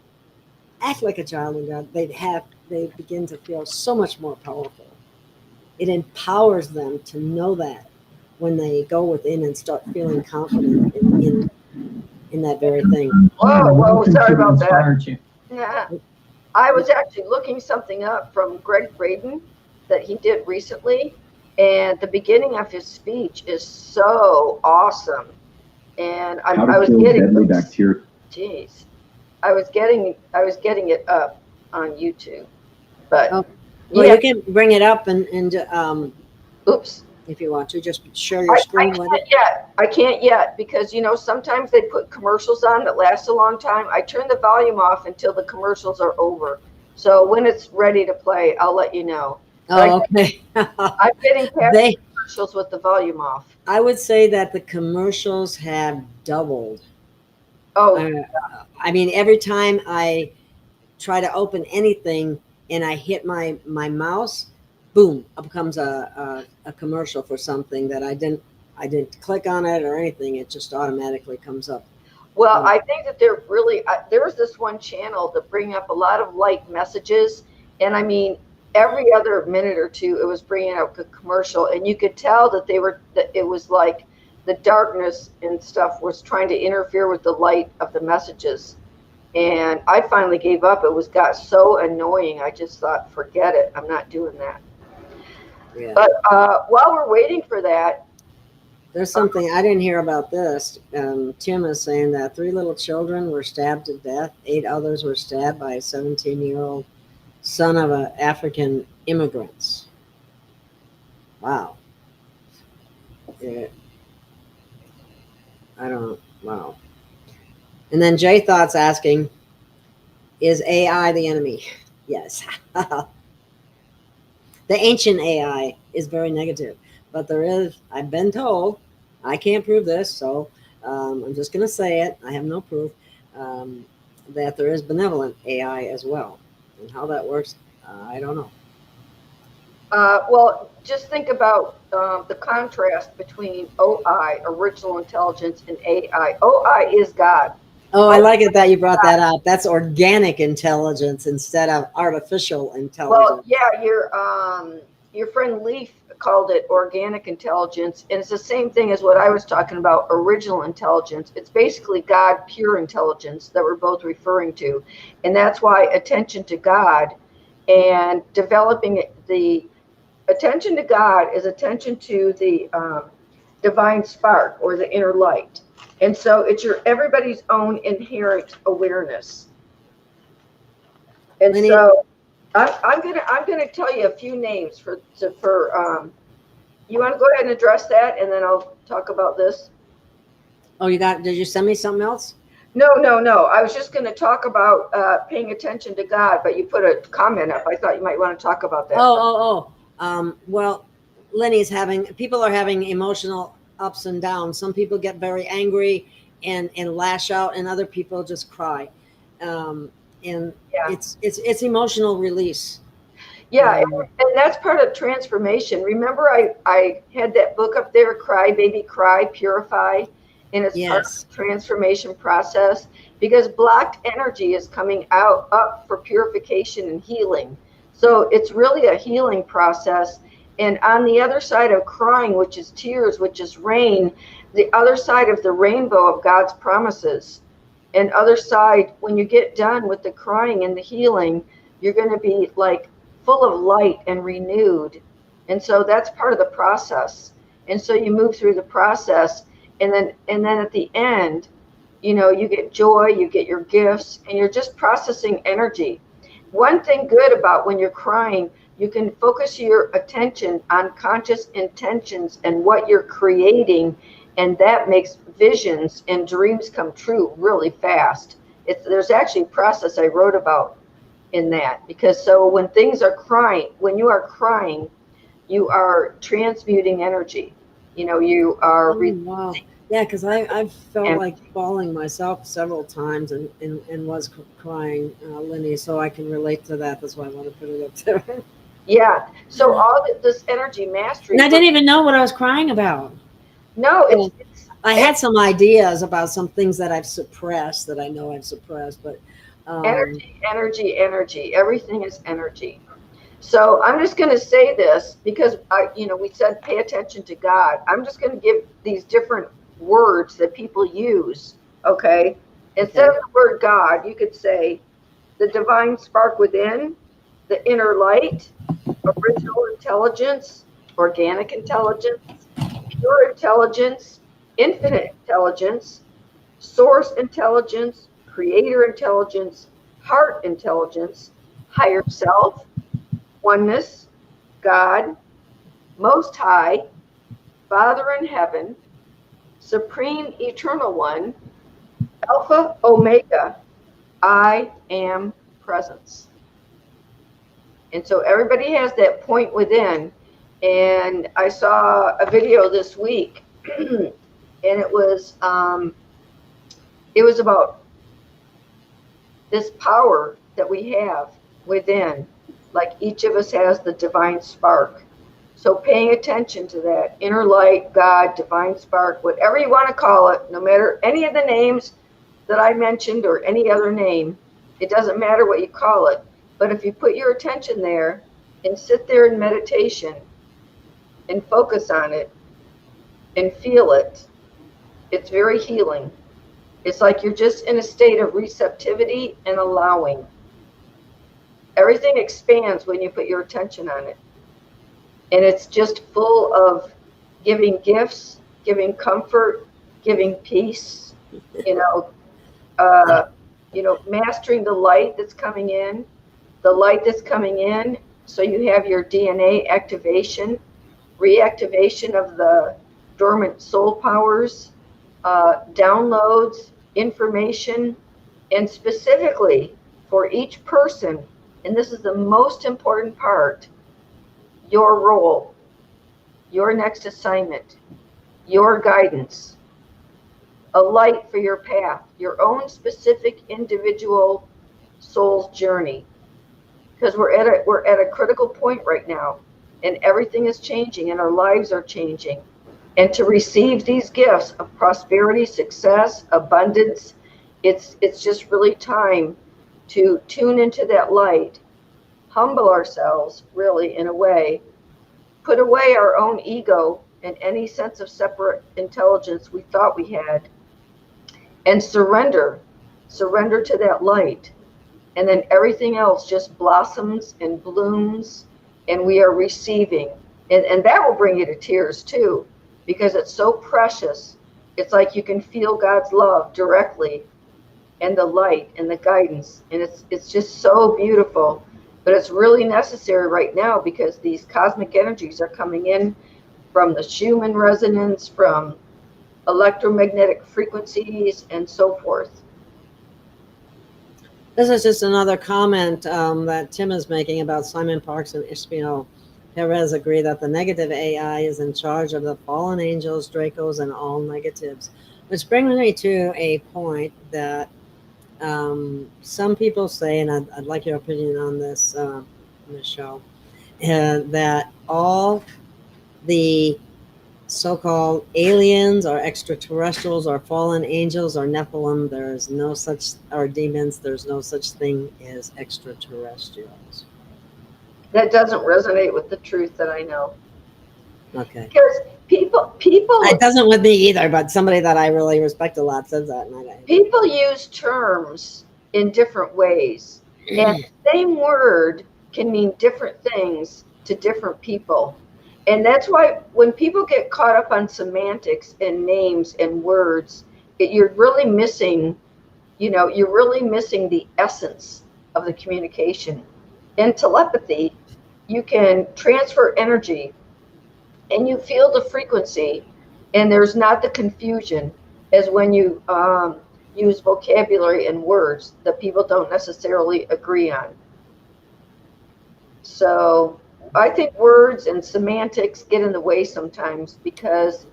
act like a child of God, they begin to feel so much more powerful. It empowers them to know that when they go within and start feeling confident in that very thing. Whoa, sorry about that. Yeah. I was actually looking something up from Greg Braden that he did recently, and the beginning of his speech is so awesome. And I was getting deadly bacteria. Jeez, I was getting it up on YouTube, but you can bring it up and oops. If you want to, just share your screen with it. I can't yet because sometimes they put commercials on that last a long time. I turn the volume off until the commercials are over. So when it's ready to play, I'll let you know. Okay. I'm getting past commercials with the volume off. I would say that the commercials have doubled. Oh. I mean, every time I try to open anything and I hit my mouse, boom, up comes a commercial for something that I didn't click on it or anything. It just automatically comes up. Well, I think that they're really, there's this one channel that bring up a lot of light messages. And I mean, every other minute or two, it was bringing up a commercial, and you could tell that it was like the darkness and stuff was trying to interfere with the light of the messages. And I finally gave up. It got so annoying. I just thought, forget it. I'm not doing that. Yeah. But while we're waiting for that, there's something I didn't hear about this. Tim is saying that 3 little children were stabbed to death. 8 others were stabbed by a 17-year-old son of African immigrants. Wow. Yeah. I don't know. Wow. And then Jay Thought's asking, is AI the enemy? Yes. The ancient AI is very negative, but there is, I've been told, I can't prove this, so I'm just going to say it. I have no proof that there is benevolent AI as well. And how that works, I don't know. Well, just think about the contrast between OI, original intelligence, and AI. OI is God. Oh, I like it that you brought that up. That's organic intelligence instead of artificial Well, intelligence. yeah, your friend Leaf called it organic intelligence, and it's the same thing as what I was talking about, original intelligence. It's basically God pure intelligence that we're both referring to, and that's why attention to God and developing the attention to God is attention to the divine spark or the inner light, and so it's your everybody's own inherent awareness, and Lenny, so. I'm gonna tell you a few names for you want to go ahead and address that, and then I'll talk about this. oh, did you send me something else? No. I was just going to talk about paying attention to God, but you put a comment up. I thought you might want to talk about that. Well, people are having emotional ups and downs. Some people get very angry and lash out, and other people just cry. And Yeah. it's emotional release. Yeah, and that's part of transformation. Remember, I had that book up there, Cry Baby Cry, Purify, and it's part of Yes. the transformation process because blocked energy is coming up for purification and healing. So it's really a healing process. And on the other side of crying, which is tears, which is rain, the other side of the rainbow of God's promises. And other side, when you get done with the crying and the healing, you're going to be like full of light and renewed. And so that's part of the process. And so you move through the process, and then at the end, you get joy, you get your gifts, and you're just processing energy. One thing good about when you're crying, you can focus your attention on conscious intentions and what you're creating, and that makes visions and dreams come true really fast. There's actually a process I wrote about in that, because so when you are crying, you are transmuting energy. You are Oh, wow. Yeah, because I've felt and like bawling myself several times and was crying, Lenny, so I can relate to that. That's why I want to put it up there. yeah. So all this energy mastery. And I didn't even know what I was crying about. No, Well, it's I had some ideas about some things that I've suppressed that I know I've suppressed, but energy. Everything is energy. So I'm just going to say this because we said pay attention to God. I'm just going to give these different words that people use. Okay. Instead of the word God, you could say the divine spark within, the inner light, original intelligence, organic intelligence, pure intelligence, infinite intelligence, source intelligence, creator intelligence, heart intelligence, higher self, oneness, God, Most High, Father in heaven, Supreme Eternal One, Alpha, Omega, I am presence. And so everybody has that point within. And I saw a video this week, and it was about this power that we have within. Like each of us has the divine spark. So paying attention to that inner light, God, divine spark, whatever you want to call it, no matter any of the names that I mentioned or any other name, it doesn't matter what you call it. But if you put your attention there and sit there in meditation and focus on it and feel it, it's very healing. It's like you're just in a state of receptivity and allowing. Everything expands when you put your attention on it. And it's just full of giving gifts, giving comfort, giving peace, mastering the light that's coming in, so you have your DNA activation, reactivation of the dormant soul powers, downloads, information, and specifically for each person, and this is the most important part, your role, your next assignment, your guidance, a light for your path, your own specific individual soul's journey. Because we're at a critical point right now, and everything is changing, and our lives are changing. And to receive these gifts of prosperity, success, abundance, It's just really time to tune into that light, humble ourselves, really, in a way, put away our own ego and any sense of separate intelligence we thought we had, and surrender to that light. And then everything else just blossoms and blooms, and we are receiving. And that will bring you to tears too, because it's so precious. It's like you can feel God's love directly, and the light and the guidance, and it's just so beautiful. But it's really necessary right now, because these cosmic energies are coming in from the Schumann resonance, from electromagnetic frequencies, and so forth. This is just another comment that Tim is making about Simon Parks and Ishmael Perez agree that the negative AI is in charge of the fallen angels, Dracos, and all negatives. Which brings me to a point that some people say, and I'd like your opinion on this, Michelle, that all the so-called aliens or extraterrestrials or fallen angels or Nephilim, there's no such, or demons, there's no such thing as extraterrestrials. That doesn't resonate with the truth that I know. Okay. Because people It doesn't with me either, but somebody that I really respect a lot says that. And people use terms in different ways, and the same word can mean different things to different people. And that's why when people get caught up on semantics and names and words, you're really missing, you're really missing the essence of the communication. In telepathy, you can transfer energy and you feel the frequency, and there's not the confusion as when you use vocabulary and words that people don't necessarily agree on. So I think words and semantics get in the way sometimes, because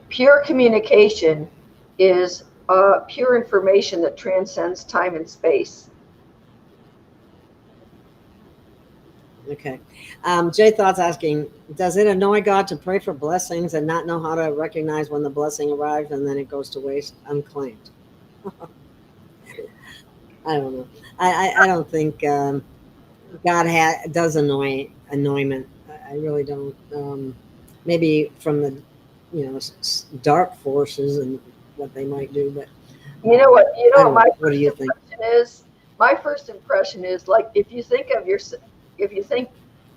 pure communication is pure information that transcends time and space. Okay. Jay Thought's asking, does it annoy God to pray for blessings and not know how to recognize when the blessing arrives and then it goes to waste unclaimed? I don't know. I don't think God does annoyment. I really don't. Maybe from the dark forces and what they might do, but you know what what do you think? My first impression is, like, if you think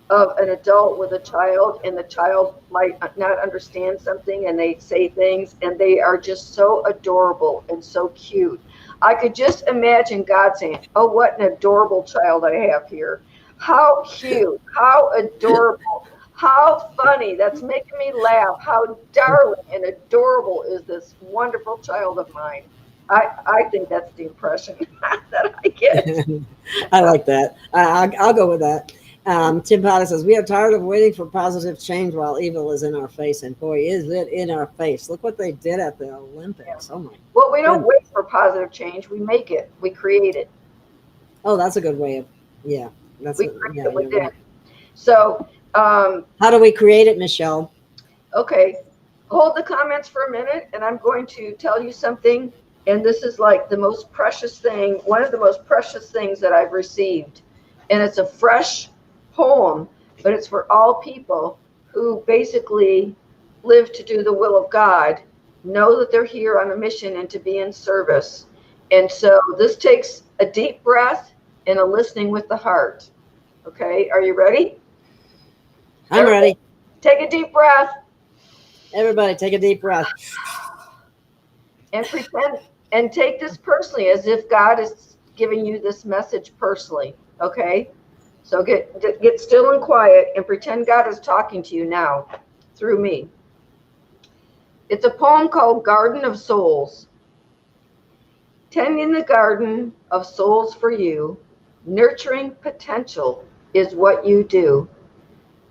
of an adult with a child, and the child might not understand something, and they say things, and they are just so adorable and so cute. I could just imagine God saying, "Oh, what an adorable child I have here. How cute, how adorable, how funny, that's making me laugh. How darling and adorable is this wonderful child of mine." I think that's the impression that I get. I like that. I'll go with that. Tim Potter says, we are tired of waiting for positive change while evil is in our face. And boy, is it in our face. Look what they did at the Olympics. Oh, my. Well, we don't wait for positive change. We make it. We create it. Oh, that's a good way of, yeah. We create it within. Right. So. How do we create it, Michelle? Okay. Hold the comments for a minute, and I'm going to tell you something. And this is like the most precious thing, one of the most precious things that I've received. And it's a fresh poem, but it's for all people who basically live to do the will of God, know that they're here on a mission and to be in service. And so this takes a deep breath and a listening with the heart. Okay, are you ready? I'm ready. Take a deep breath. Everybody take a deep breath. And pretend, and take this personally, as if God is giving you this message personally, okay? So get still and quiet and pretend God is talking to you now through me. It's a poem called Garden of Souls. Tending the garden of souls for you, nurturing potential is what you do.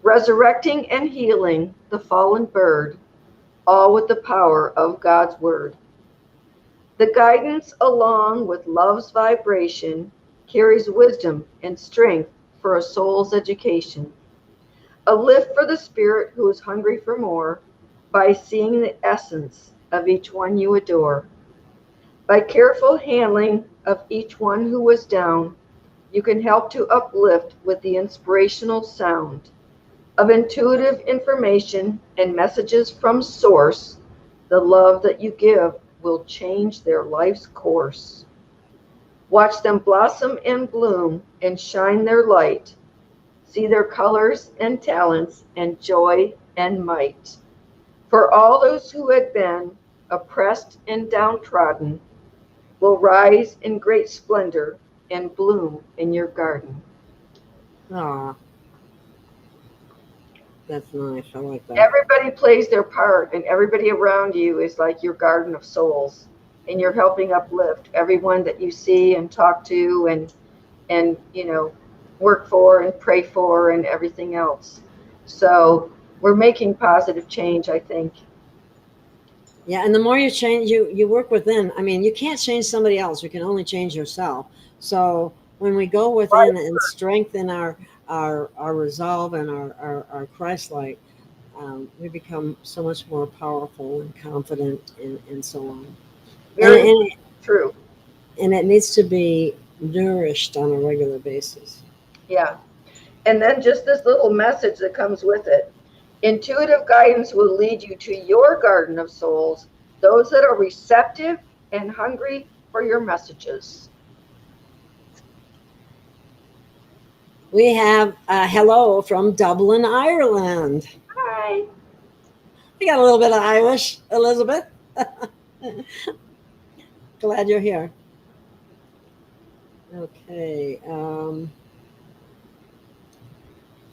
Resurrecting and healing the fallen bird, all with the power of God's word. The guidance, along with love's vibration, carries wisdom and strength for a soul's education. A lift for the spirit who is hungry for more by seeing the essence of each one you adore. By careful handling of each one who was down, you can help to uplift with the inspirational sound of intuitive information and messages from Source. The love that you give will change their life's course. Watch them blossom and bloom and shine their light. See their colors and talents and joy and might. For all those who had been oppressed and downtrodden will rise in great splendor and bloom in your garden. Aw, that's nice. I like that. Everybody plays their part, and everybody around you is like your garden of souls, and you're helping uplift everyone that you see and talk to and work for and pray for and everything else. So we're making positive change, I think. Yeah, and the more you change, you work within. I mean, you can't change somebody else. You can only change yourself. So when we go within and strengthen our resolve and our Christ-like, we become so much more powerful and confident and so on. Very And true. and it needs to be nourished on a regular basis. Yeah. And then just this little message that comes with it. Intuitive guidance will lead you to your garden of souls, those that are receptive and hungry for your messages. We have a hello from Dublin, Ireland. Hi. We got a little bit of Irish, Elizabeth. Glad you're here. Okay.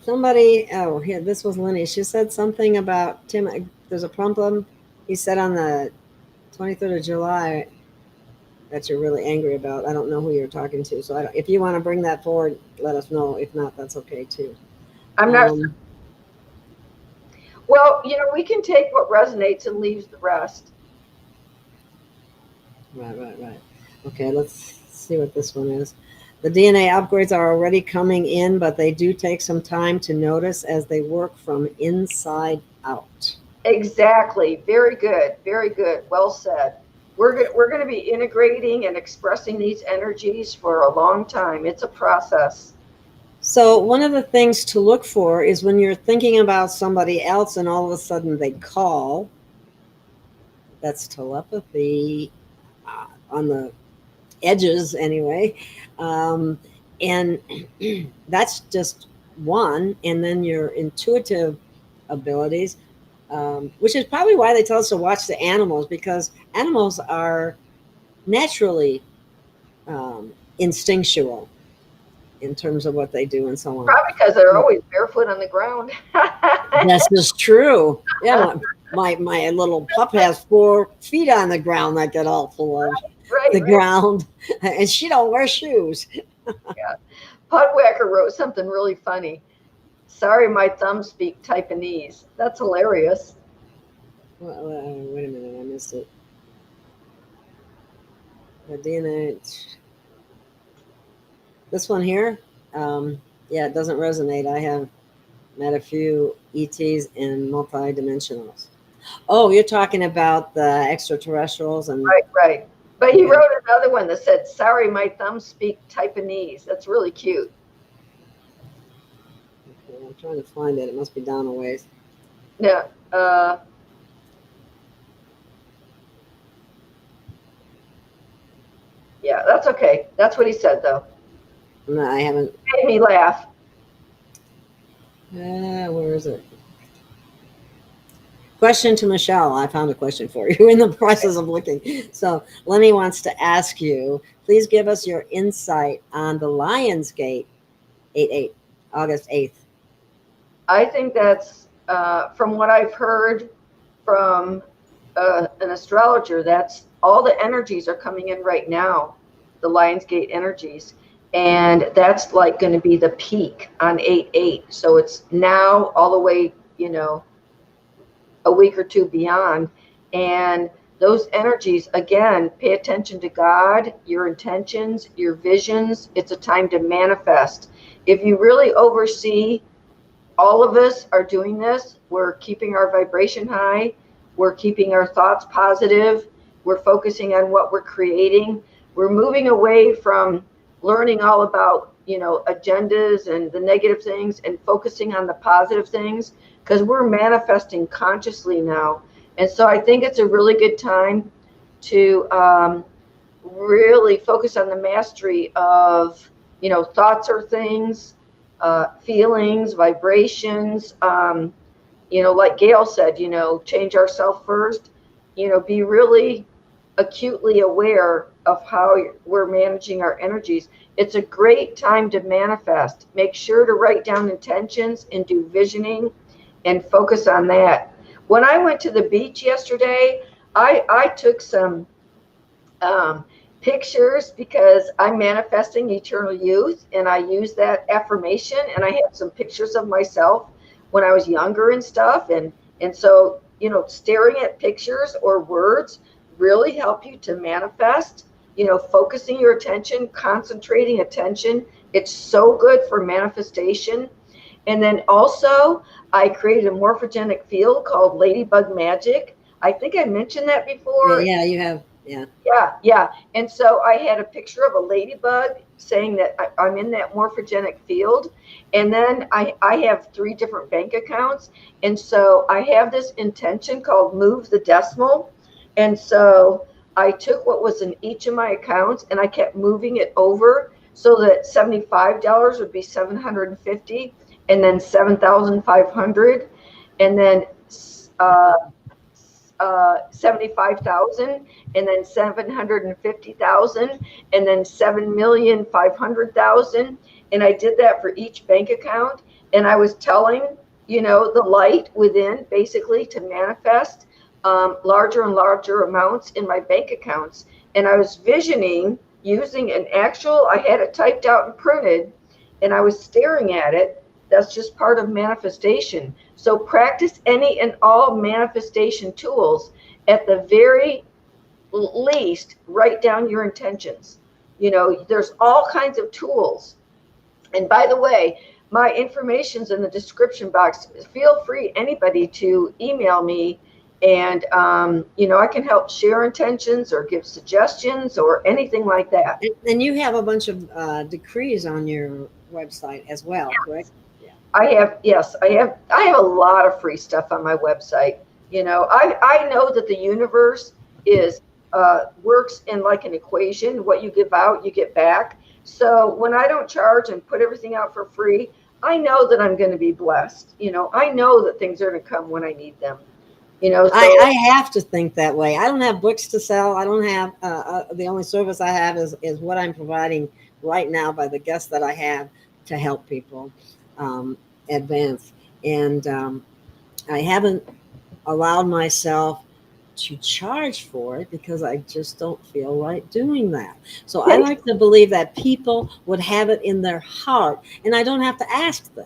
Somebody, oh, here, this was Lenny. She said something about Tim. There's a problem. He said on the 23rd of July that you're really angry about. I don't know who you're talking to. So if you want to bring that forward, let us know. If not, that's okay too. I'm not. Well, we can take what resonates and leaves the rest. Right. Okay, let's see what this one is. The DNA upgrades are already coming in, but they do take some time to notice as they work from inside out. Exactly. Very good. Very good. Well said. We're going to be integrating and expressing these energies for a long time. It's a process. So one of the things to look for is when you're thinking about somebody else and all of a sudden they call. That's telepathy on the edges anyway. And that's just one. And then your intuitive abilities, which is probably why they tell us to watch the animals, because animals are naturally instinctual in terms of what they do and so on. Probably because they're always barefoot on the ground. This is true. Yeah, my little pup has 4 feet on the ground that get all full of the ground, and she don't wear shoes. Yeah. Pudwacker wrote something really funny. Sorry, my thumbs speak Taiwanese. That's hilarious. Well, wait a minute, I missed it. The DNA. This one here, yeah, it doesn't resonate. I have met a few ETs and multidimensionals. Oh, you're talking about the extraterrestrials and right. But he wrote another one that said, "Sorry, my thumbs speak Taiwanese." That's really cute. Okay, I'm trying to find it. It must be down a ways. Yeah. Yeah, that's okay. That's what he said, though. No, I haven't. It made me laugh. Where is it? Question to Michelle. I found a question for you in the process of looking. So Lenny wants to ask you, please give us your insight on the Lionsgate 8/8, August 8th. I think that's, from what I've heard from an astrologer, that's all the energies are coming in right now, the Lionsgate energies. And that's like going to be the peak on 8/8. So it's now all the way, a week or two beyond. And those energies, again, pay attention to God, your intentions, your visions. It's a time to manifest. If you really oversee, all of us are doing this. We're keeping our vibration high. We're keeping our thoughts positive. We're focusing on what we're creating. We're moving away from learning all about, agendas and the negative things and focusing on the positive things, because we're manifesting consciously now. And so I think it's a really good time to really focus on the mastery of, thoughts or things, feelings, vibrations, like Gail said, change ourselves first, be really acutely aware of how we're managing our energies. It's a great time to manifest. Make sure to write down intentions and do visioning and focus on that. When I went to the beach yesterday, I took some pictures because I'm manifesting eternal youth, and I use that affirmation, and I have some pictures of myself when I was younger and stuff. And so, staring at pictures or words really help you to manifest, focusing your attention, concentrating attention. It's so good for manifestation. And then also I created a morphogenic field called Ladybug Magic. I think I mentioned that before. Yeah, you have. Yeah. Yeah. And so I had a picture of a ladybug saying that I'm in that morphogenic field. And then I have 3 different bank accounts. And so I have this intention called Move the Decimal. And so I took what was in each of my accounts and I kept moving it over so that $75 would be 750, and then 7,500, and then 75,000, and then 750,000, and then 7,500,000. And I did that for each bank account. And I was telling, the light within basically to manifest larger and larger amounts in my bank accounts. And I was visioning using I had it typed out and printed, and I was staring at it. That's just part of manifestation. So practice any and all manifestation tools. At the very least, write down your intentions. There's all kinds of tools. And by the way, my information's in the description box. Feel free, anybody, to email me, and I can help share intentions or give suggestions or anything like that. And you have a bunch of decrees on your website as well, correct? I have a lot of free stuff on my website. I know that the universe is works in like an equation. What you give out, you get back. So when I don't charge and put everything out for free, I know that I'm going to be blessed. I know that things are going to come when I need them. So I have to think that way. I don't have books to sell. I don't have the only service I have is what I'm providing right now by the guests that I have to help people advance. And I haven't allowed myself to charge for it because I just don't feel right doing that. So I like to believe that people would have it in their heart, and I don't have to ask them.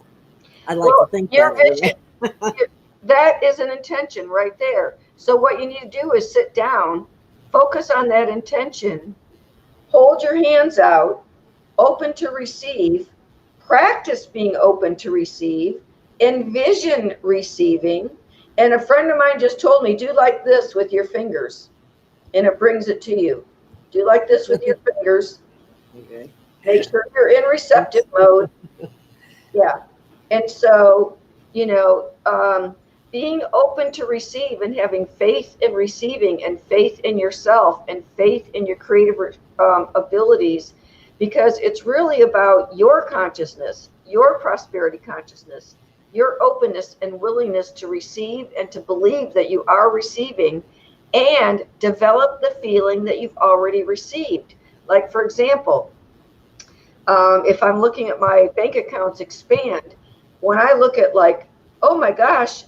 I like to think your that. Vision, that is an intention right there. So what you need to do is sit down, focus on that intention, hold your hands out, open to receive, practice being open to receive, envision receiving. And a friend of mine just told me, do like this with your fingers, and it brings it to you. Do like this with your fingers. Okay. Make sure you're in receptive mode. Yeah. And so, being open to receive and having faith in receiving and faith in yourself and faith in your creative abilities, because it's really about your consciousness, your prosperity consciousness, your openness and willingness to receive and to believe that you are receiving, and develop the feeling that you've already received. Like, for example, if I'm looking at my bank accounts expand, when I look at like, oh my gosh,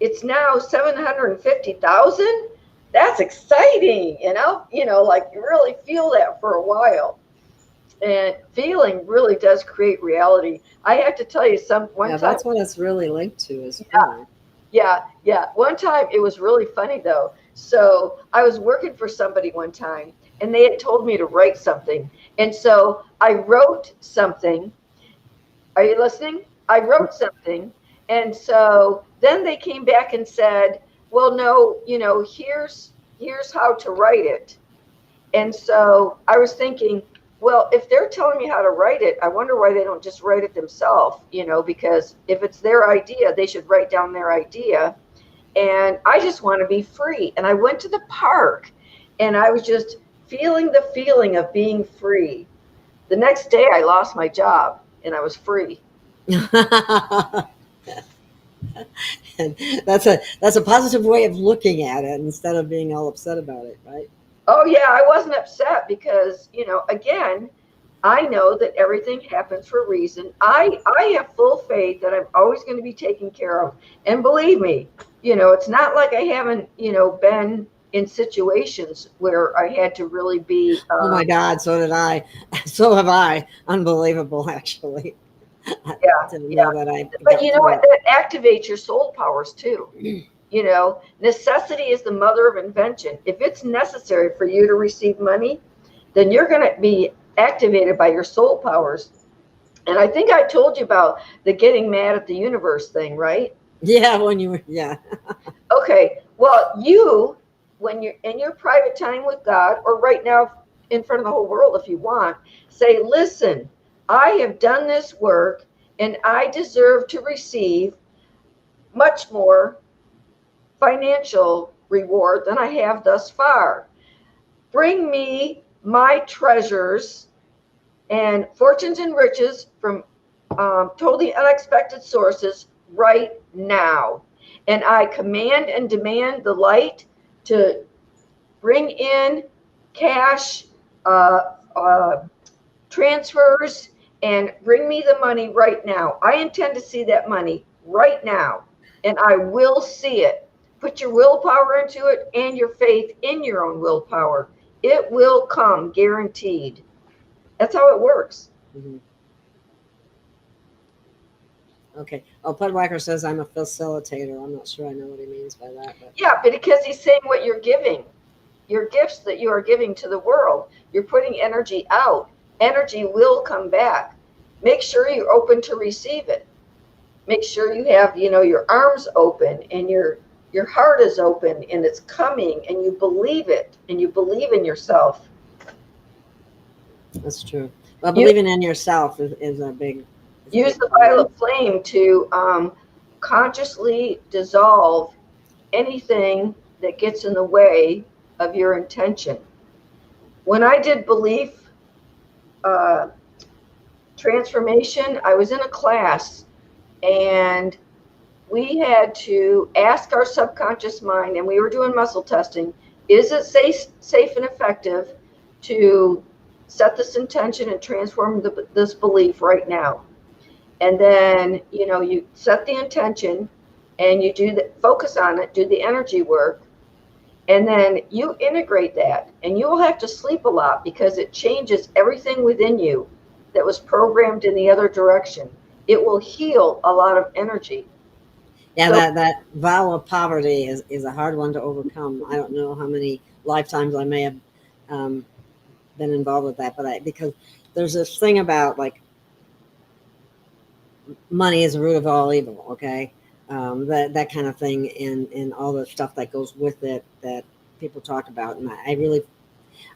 it's now 750,000. That's exciting, like you really feel that for a while. And feeling really does create reality. I have to tell you one time. That's what it's really linked to is feeling. Yeah. One time it was really funny though. So I was working for somebody one time, and they had told me to write something. And so I wrote something. Are you listening? I wrote something. And so then they came back and said, well, no, here's here's how to write it. And so I was thinking, well, if they're telling me how to write it, I wonder why they don't just write it themselves, because if it's their idea, they should write down their idea. And I just want to be free. And I went to the park and I was just feeling the feeling of being free. The next day I lost my job and I was free. And that's a positive way of looking at it instead of being all upset about it, right? Oh yeah, I wasn't upset because, again, I know that everything happens for a reason. I have full faith that I'm always going to be taken care of. And believe me, it's not like I haven't, been in situations where I had to really be. Oh my God, so did I. So have I. Unbelievable, actually. Yeah. But you know what? That activates your soul powers too. Necessity is the mother of invention. If it's necessary for you to receive money, then you're going to be activated by your soul powers. And I think I told you about the getting mad at the universe thing, right? Yeah, when you were, yeah. Okay. Well, when you're in your private time with God, or right now in front of the whole world, if you want, say, listen, I have done this work and I deserve to receive much more financial reward than I have thus far. Bring me my treasures and fortunes and riches from totally unexpected sources right now. And I command and demand the light to bring in cash, transfers, and bring me the money right now. I intend to see that money right now, and I will see it. Put your willpower into it and your faith in your own willpower. It will come, guaranteed. That's how it works. Mm-hmm. Okay. Oh, Pudwacker says I'm a facilitator. I'm not sure I know what he means by that. But. Yeah, because he's saying what you're giving. Your gifts that you are giving to the world. You're putting energy out. Energy will come back. Make sure you're open to receive it. Make sure you have, your arms open and your heart is open and it's coming and you believe it and you believe in yourself. That's true. Well, believing in yourself is a big. Use the violet flame to consciously dissolve anything that gets in the way of your intention. When I did belief transformation, I was in a class and we had to ask our subconscious mind, and we were doing muscle testing, is it safe and effective to set this intention and transform this belief right now? And then, you set the intention and you focus on it, do the energy work, and then you integrate that. And you will have to sleep a lot because it changes everything within you that was programmed in the other direction. It will heal a lot of energy. Yeah, so, that vow of poverty is a hard one to overcome. I don't know how many lifetimes I may have been involved with that, but because there's this thing about like money is the root of all evil, okay? That kind of thing, and all the stuff that goes with it that people talk about, and I really,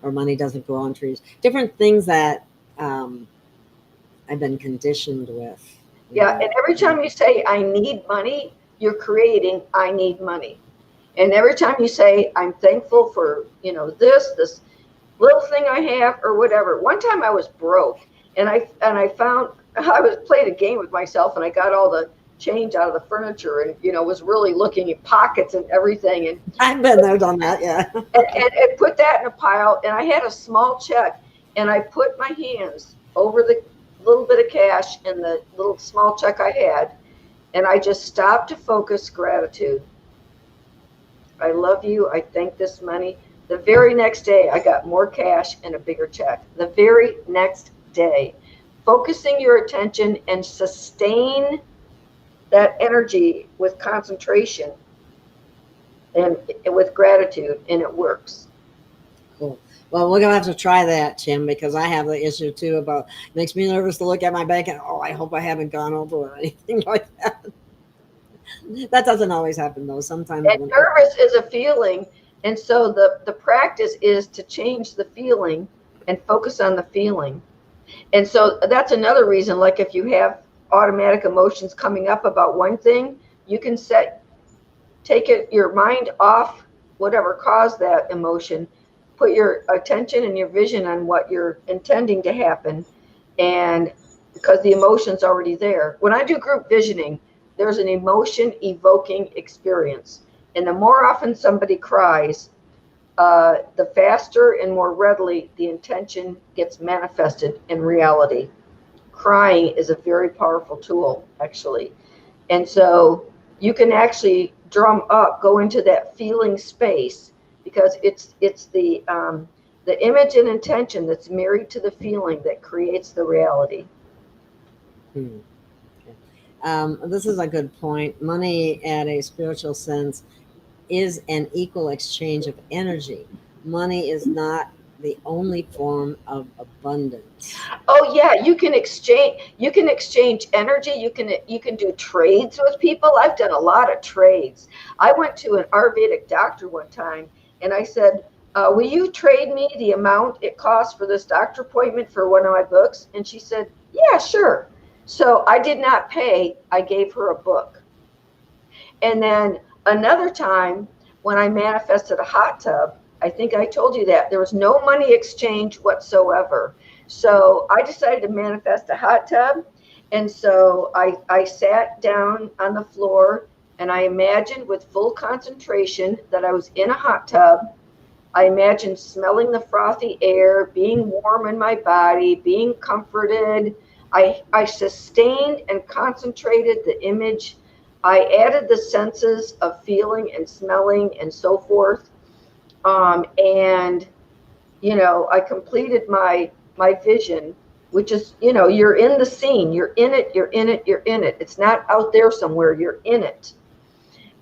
or money doesn't grow on trees. Different things that I've been conditioned with. Yeah, and every time you say I need money, you're creating I need money. And every time you say I'm thankful for this little thing I have or whatever. One time I was broke and I found I played a game with myself and I got all the change out of the furniture and was really looking at pockets and everything, and I've been there, done that, yeah. and put that in a pile, and I had a small check and I put my hands over the little bit of cash and the little small check I had, and I just stopped to focus gratitude. I love you. I thank this money. The very next day I got more cash and a bigger check. The very next day. Focusing your attention and sustain that energy with concentration and with gratitude, and it works. Cool. Well, we're gonna have to try that, Tim, because I have the issue too about it makes me nervous to look at my bank and I hope I haven't gone over or anything like that. That doesn't always happen though. Sometimes and nervous is a feeling And so the practice is to change the feeling and focus on the feeling. And so that's another reason, like if you have automatic emotions coming up about one thing, you can your mind off whatever caused that emotion, put your attention and your vision on what you're intending to happen. And because the emotion's already there. When I do group visioning, there's an emotion evoking experience. And the more often somebody cries, the faster and more readily the intention gets manifested in reality. Crying is a very powerful tool, actually. And so you can actually drum up, go into that feeling space, because it's the image and intention that's married to the feeling that creates the reality. This is a good point. Money, at a spiritual sense, is an equal exchange of energy. Money is not the only form of abundance. Oh yeah, you can exchange energy. You can do trades with people. I've done a lot of trades. I went to an Ayurvedic doctor one time and I said, will you trade me the amount it costs for this doctor appointment for one of my books? And she said, yeah, sure. So I did not pay. I gave her a book. And then another time when I manifested a hot tub, I think I told you that there was no money exchange whatsoever. So I decided to manifest a hot tub. And so I sat down on the floor and I imagined with full concentration that I was in a hot tub. I imagined smelling the frothy air, being warm in my body, being comforted. I sustained and concentrated the image. I added the senses of feeling and smelling and so forth. And, I completed my vision, which is, you're in the scene, you're in it, you're in it, you're in it. It's not out there somewhere, you're in it.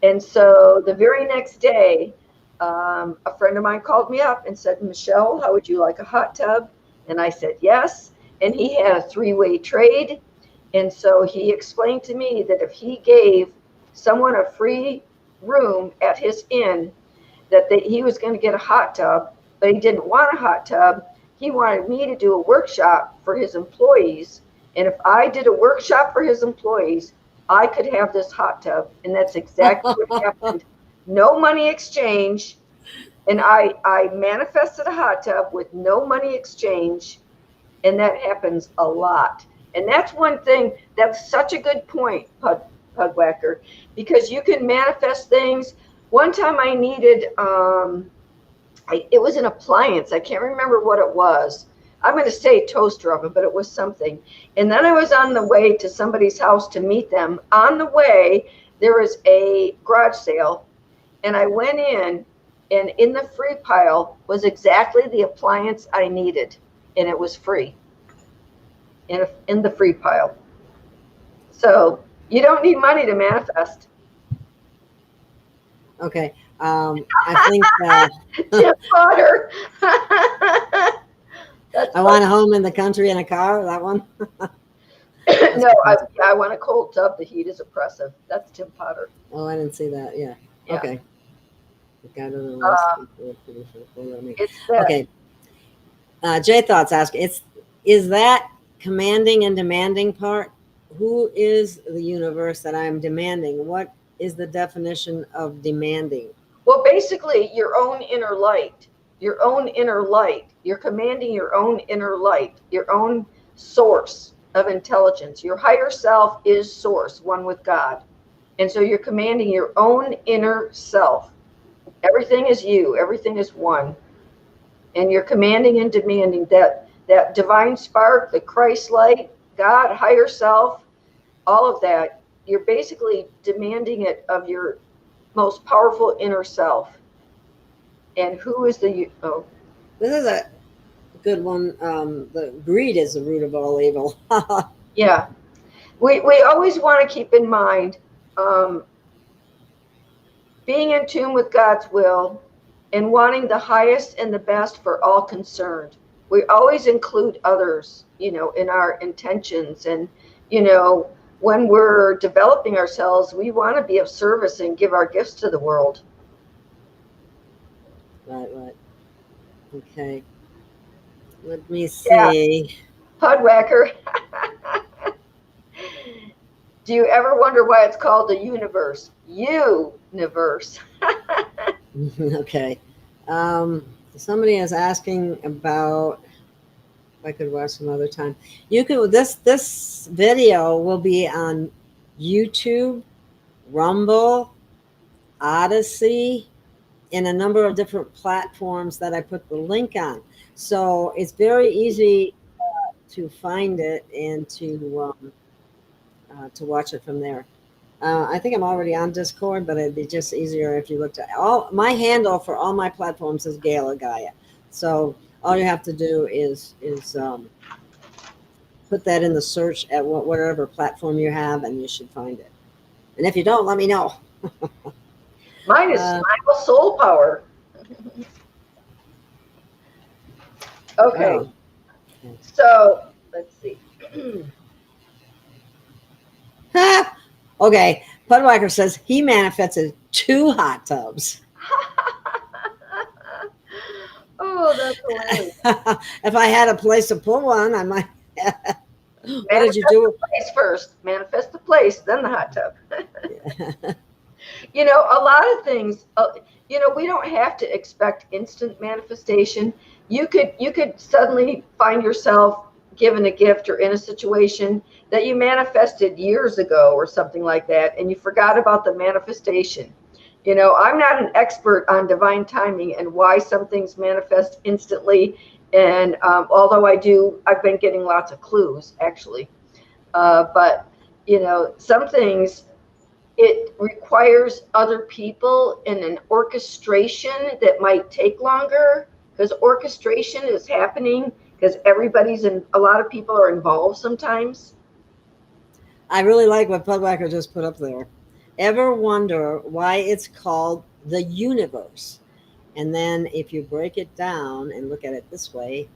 And so the very next day, a friend of mine called me up and said, Michelle, how would you like a hot tub? And I said, yes. And he had a 3-way trade. And so he explained to me that if he gave someone a free room at his inn, that he was going to get a hot tub, but he didn't want a hot tub. He wanted me to do a workshop for his employees. And if I did a workshop for his employees, I could have this hot tub. And that's exactly what happened. No money exchange. And I manifested a hot tub with no money exchange. And that happens a lot. And that's one thing, that's such a good point, Pugwacker, because you can manifest things. One time I needed, it was an appliance. I can't remember what it was. I'm going to say toaster oven, but it was something. And then I was on the way to somebody's house to meet them. On the way, there was a garage sale. And I went in, and in the free pile was exactly the appliance I needed. And it was free in the free pile. So you don't need money to manifest. Okay. I think Tim Potter. I want a home in the country and a car. That one. No, I want a cold tub. The heat is oppressive. That's Tim Potter. Oh, I didn't see that. Yeah. Okay. Got it on the list. Okay. J Thoughts ask, is that commanding and demanding part? Who is the universe that I'm demanding? What is the definition of demanding? Well, basically, your own inner light. Your own inner light. You're commanding your own inner light, your own source of intelligence. Your higher self is source, one with God. And so you're commanding your own inner self. Everything is you. Everything is one. And you're commanding and demanding that divine spark, the Christ light, God, higher self, all of that. You're basically demanding it of your most powerful inner self. And who is this is a good one. The greed is the root of all evil. Yeah. We always want to keep in mind being in tune with God's will and wanting the highest and the best for all concerned. We always include others, in our intentions. And, when we're developing ourselves, we want to be of service and give our gifts to the world. Right. Okay. Let me Yeah, see. Pudwhacker. Do you ever wonder why it's called the universe? Universe. Okay. Um, Somebody is asking about. If I could watch some other time. You could. This video will be on YouTube, Rumble, Odyssey, and a number of different platforms that I put the link on. So it's very easy to find it and to watch it from there. I think I'm already on Discord, but it'd be just easier if you looked at all my handle for all my platforms is GailofGaia. So all you have to do is put that in the search at whatever platform you have, and you should find it. And if you don't, let me know. Mine is Smile Soul Power. Okay, Oh, so let's see. okay. Pudwhacker says he manifested 2 hot tubs. Oh, that's hilarious. If I had a place to put one, I might. What did you Manifest do? the place first. Manifest the place, then the hot tub. Yeah. A lot of things. We don't have to expect instant manifestation. You could suddenly find yourself given a gift or in a situation that you manifested years ago or something like that, and you forgot about the manifestation. I'm not an expert on divine timing and why some things manifest instantly. And although I've been getting lots of clues actually. But some things it requires other people in an orchestration that might take longer because orchestration is happening because a lot of people are involved sometimes. I really like what Pudwhacker just put up there. Ever wonder why it's called the universe? And then if you break it down and look at it this way,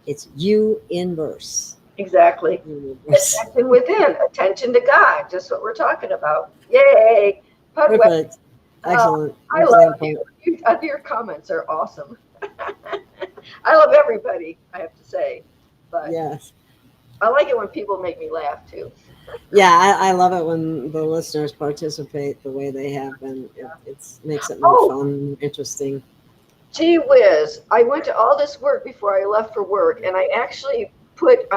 it's you inverse. Exactly. Universe. Attention within, attention to God, just what we're talking about. Yay. Pudwhacker, Perfect. Excellent. I love Excellent point. you. Your comments are awesome. I love everybody, I have to say. But Yes. I like it when people make me laugh too. Yeah, I love it when the listeners participate the way they have been. It makes it more Oh, fun, interesting. gee whiz. I went to all this work before I left for work, and I actually put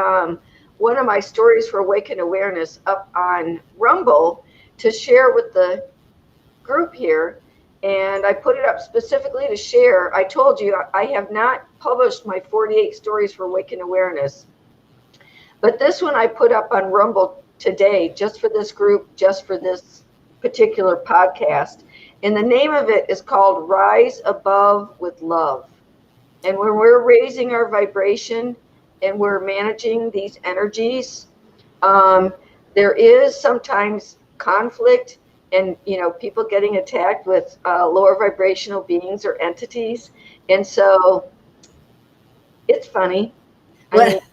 one of my stories for Awaken Awareness up on Rumble to share with the group here. And I put it up specifically to share. I told you I have not published my 48 stories for Awaken Awareness. But this one I put up on Rumble today, just for this group, just for this particular podcast. And the name of it is called Rise Above with Love. And when we're raising our vibration and we're managing these energies, there is sometimes conflict and people getting attacked with lower vibrational beings or entities. And so it's funny. What?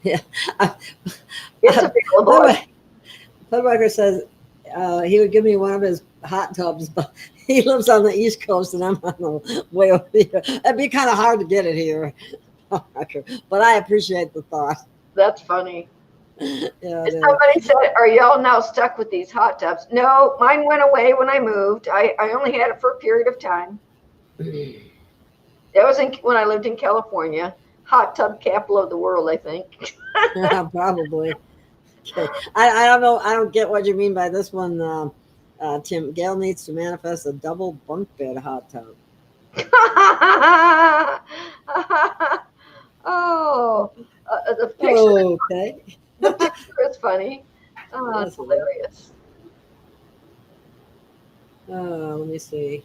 Yeah. It's available. Pudwhacker says he would give me one of his hot tubs, but he lives on the East Coast and I'm on the way over here. It'd be kind of hard to get it here. But I appreciate the thought. That's funny. Yeah, Somebody said, "Are y'all now stuck with these hot tubs?" No, mine went away when I moved. I only had it for a period of time. That was when I lived in California. Hot tub capital of the world, I think. Probably. Okay. I don't know. I don't get what you mean by this one, Tim. Gail needs to manifest a double bunk bed hot tub. Oh, the picture. Okay. The picture is funny. Oh, it's hilarious. Let me see.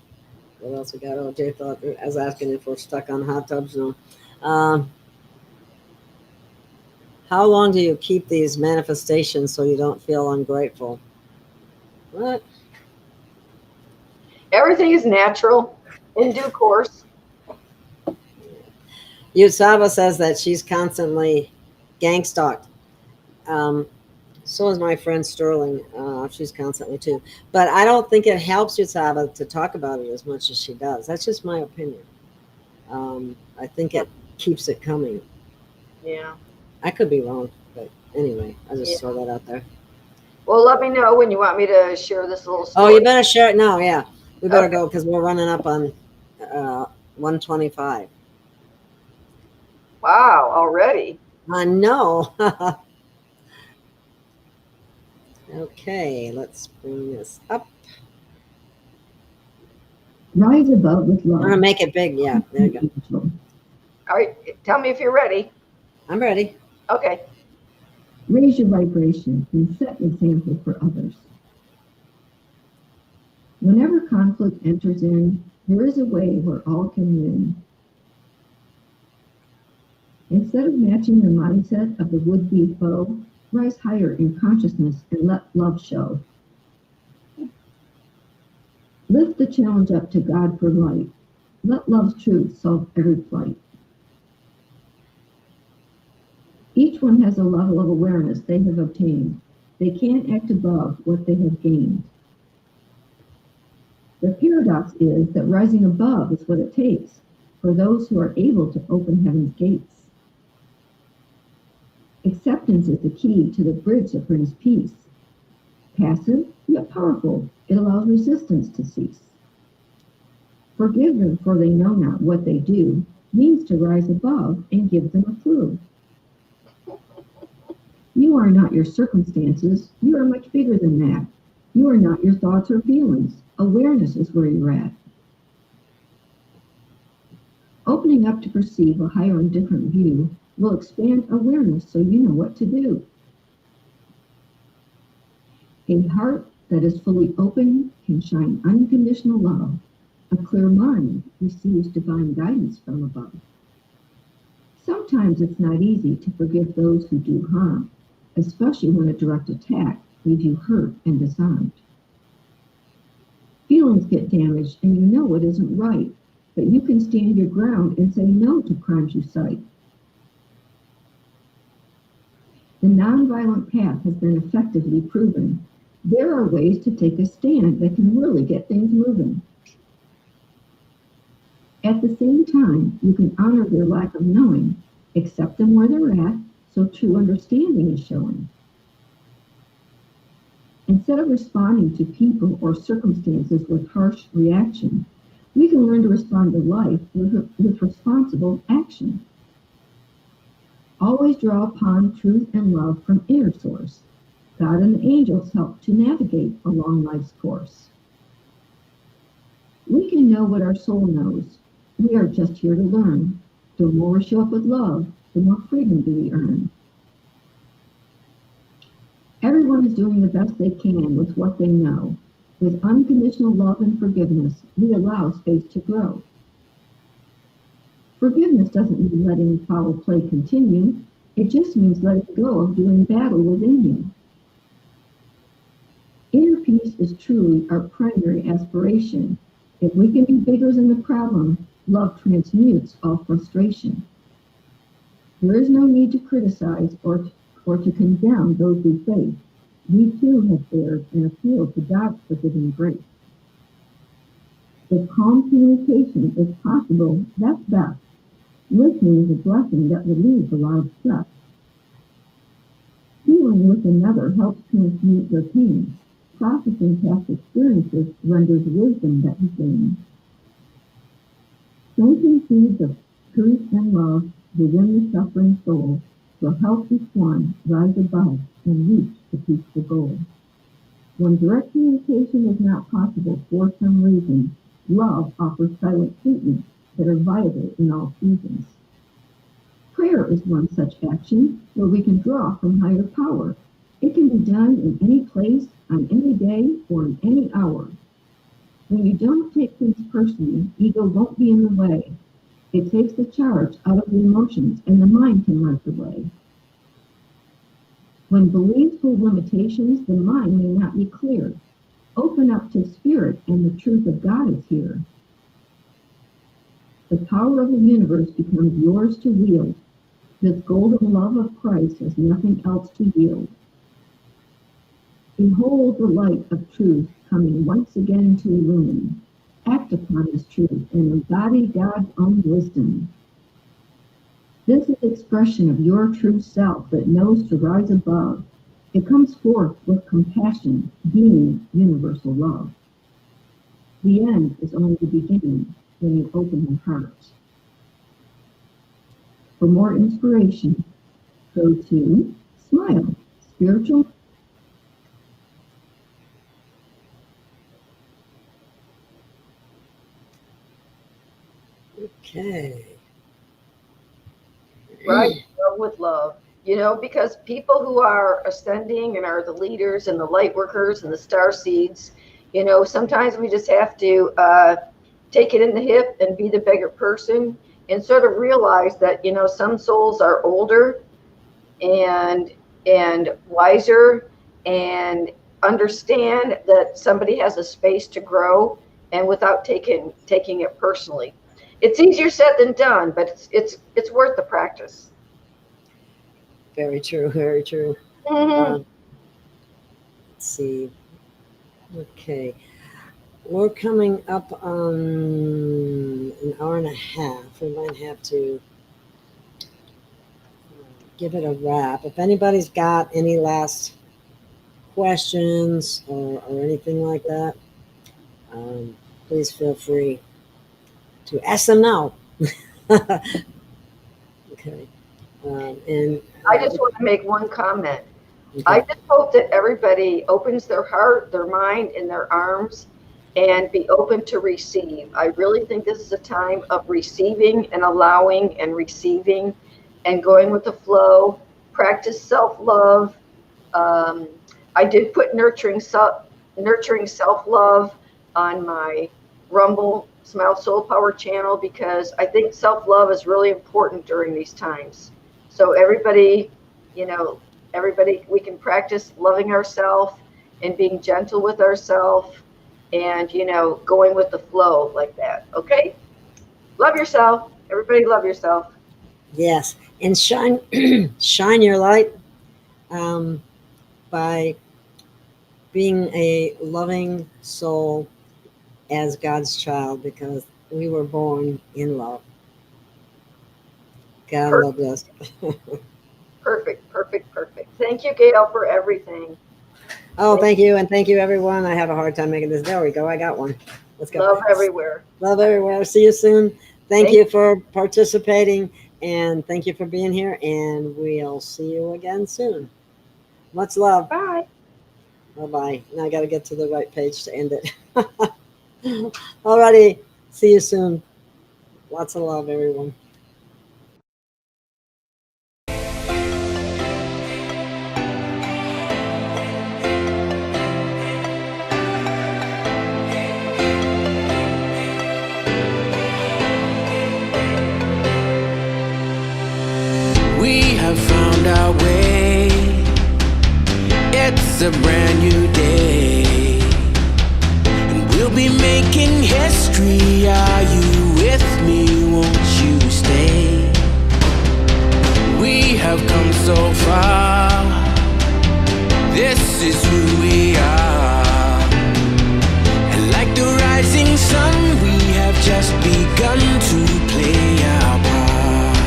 What else we got? Oh, Jay thought I was asking if we're stuck on hot tubs. No. How long do you keep these manifestations so you don't feel ungrateful? What? Everything is natural in due course. Yusava says that she's constantly gang stalked. So is my friend Sterling. She's constantly too. But I don't think it helps Yusava to talk about it as much as she does. That's just my opinion. I think it keeps it coming. Yeah. I could be wrong, but anyway, I'll just Yeah. throw that out there. Well, let me know when you want me to share this little Oh, story. you better share it now. Yeah, we better Okay. go because we're running up on 125. Wow, already. I know. Okay, let's bring this up. Rise above with I'm love. gonna make it big. Yeah, there you go. All right, tell me if you're ready. I'm ready. Okay. Raise your vibration and set an example for others. Whenever conflict enters in, there is a way where all can win. Instead of matching the mindset of the would-be foe, rise higher in consciousness and let love show. Lift the challenge up to God for light. Let love's truth solve every plight. Each one has a level of awareness they have obtained. They can't act above what they have gained. The paradox is that rising above is what it takes for those who are able to open heaven's gates. Acceptance is the key to the bridge that brings peace. Passive, yet powerful, it allows resistance to cease. Forgive them for they know not what they do means to rise above and give them a clue. You are not your circumstances, you are much bigger than that. You are not your thoughts or feelings, awareness is where you're at. Opening up to perceive a higher and different view will expand awareness so you know what to do. A heart that is fully open can shine unconditional love. A clear mind receives divine guidance from above. Sometimes it's not easy to forgive those who do harm, especially when a direct attack leaves you hurt and disarmed. Feelings get damaged and you know it isn't right, but you can stand your ground and say no to crimes you cite. The nonviolent path has been effectively proven. There are ways to take a stand that can really get things moving. At the same time, you can honor their lack of knowing, accept them where they're at, so true understanding is showing. Instead of responding to people or circumstances with harsh reaction, we can learn to respond to life with responsible action. Always draw upon truth and love from inner source. God and the angels help to navigate along life's course. We can know what our soul knows. We are just here to learn. The more we show up with love, the more freedom do we earn. Everyone is doing the best they can with what they know. With unconditional love and forgiveness, we allow space to grow. Forgiveness doesn't mean letting foul play continue. It just means letting go of doing battle within you. Inner peace is truly our primary aspiration. If we can be bigger than the problem, love transmutes all frustration. There is no need to criticize or to condemn those we face. We too have erred and appeal to God's forgiving grace. If calm communication is possible, that's best. Listening is a blessing that relieves a lot of stress. Healing with another helps transmute their pain. Processing past experiences renders wisdom that we gain. Planting seeds of truth and love within the suffering soul will help each one rise above and reach the peaceful goal. When direct communication is not possible for some reason, love offers silent treatments that are viable in all seasons. Prayer is one such action where we can draw from higher power. It can be done in any place, on any day, or in any hour. When you don't take things personally, ego won't be in the way. It takes the charge out of the emotions and the mind can run away. When beliefs hold limitations, the mind may not be clear. Open up to spirit and the truth of God is here. The power of the universe becomes yours to wield. This golden love of Christ has nothing else to yield. Behold the light of truth coming once again to illumine. Act upon this truth and embody God's own wisdom. This is expression of your true self that knows to rise above. It comes forth with compassion, being universal love. The end is only the beginning when you open your heart. For more inspiration, go to Smile, Spiritual. Okay. Right, love with love. You know, because people who are ascending and are the leaders and the light workers and the star seeds, you know, sometimes we just have to take it in the hip and be the bigger person and sort of realize that, you know, some souls are older and wiser and understand that somebody has a space to grow, and without taking it personally. It's easier said than done, but it's worth the practice. Very true. Very true. Mm-hmm. Let's see. Okay. We're coming up on an hour and a half. We might have to give it a wrap. If anybody's got any last questions or anything like that, please feel free to ask them now. Okay. And I just want to make one comment. okay. I just hope that everybody opens their heart, their mind, and their arms and be open to receive. I really think this is a time of receiving and allowing and receiving and going with the flow. Practice self-love. I did put nurturing self-love on my Rumble Smile Soul Power channel because I think self-love is really important during these times. So everybody, you know, we can practice loving ourselves and being gentle with ourselves and, you know, going with the flow like that. Okay? Love yourself. Everybody love yourself. Yes. And shine shine your light by being a loving soul as God's child, because we were born in love. God loved us. Perfect. Thank you, Gail, for everything. Oh, thank you. And thank you, everyone. I have a hard time making this. There we go. I got one. Let's go. Love everywhere. Love everywhere. See you soon. Thank you for participating, and thank you for being here, and we'll see you again soon. Much love. Bye. Bye-bye. Now I got to get to the right page to end it. Alrighty. See you soon. Lots of love, everyone. We have found our way. It's a brand new day, and we'll be making history. Are you with me? Won't you stay? We have come so far. This is who we are, and like the rising sun, we have just begun to play our part.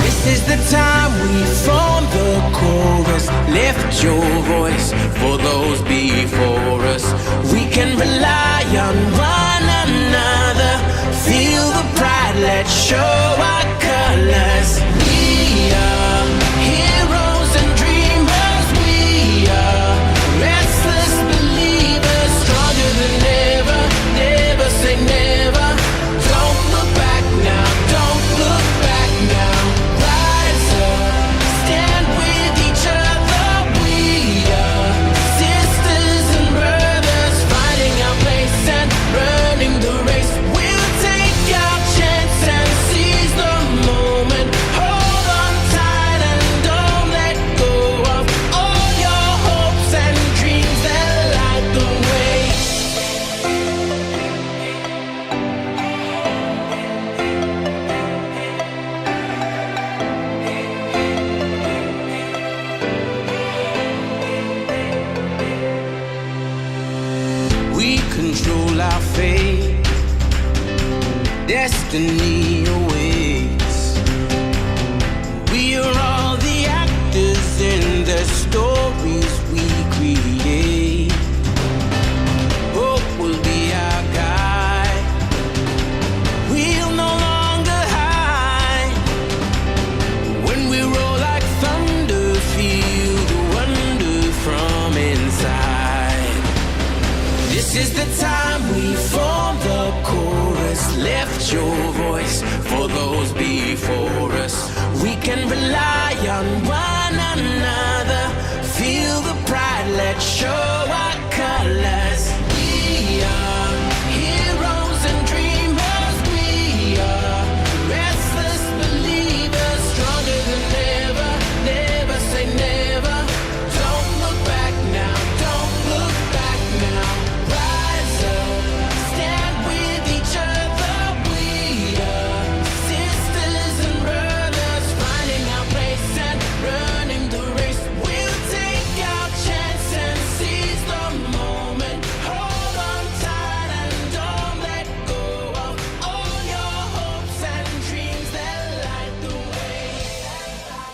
This is the time we form the chorus. Lift your voice for those before us. We can rely on one another. Feel the pride, let's show our colors. We are heroes and dreamers. We are restless believers, stronger than ever. Never say never. Don't look back now. Don't look back now. Rise up, stand with each other. We are sisters our fate. Destiny awaits. We are all the actors in the stories we create. Hope will be our guide. We'll no longer hide. When we roll like thunder, feel the wonder from inside. This is the time we form the chorus. Lift your voice for those before us. We can rely on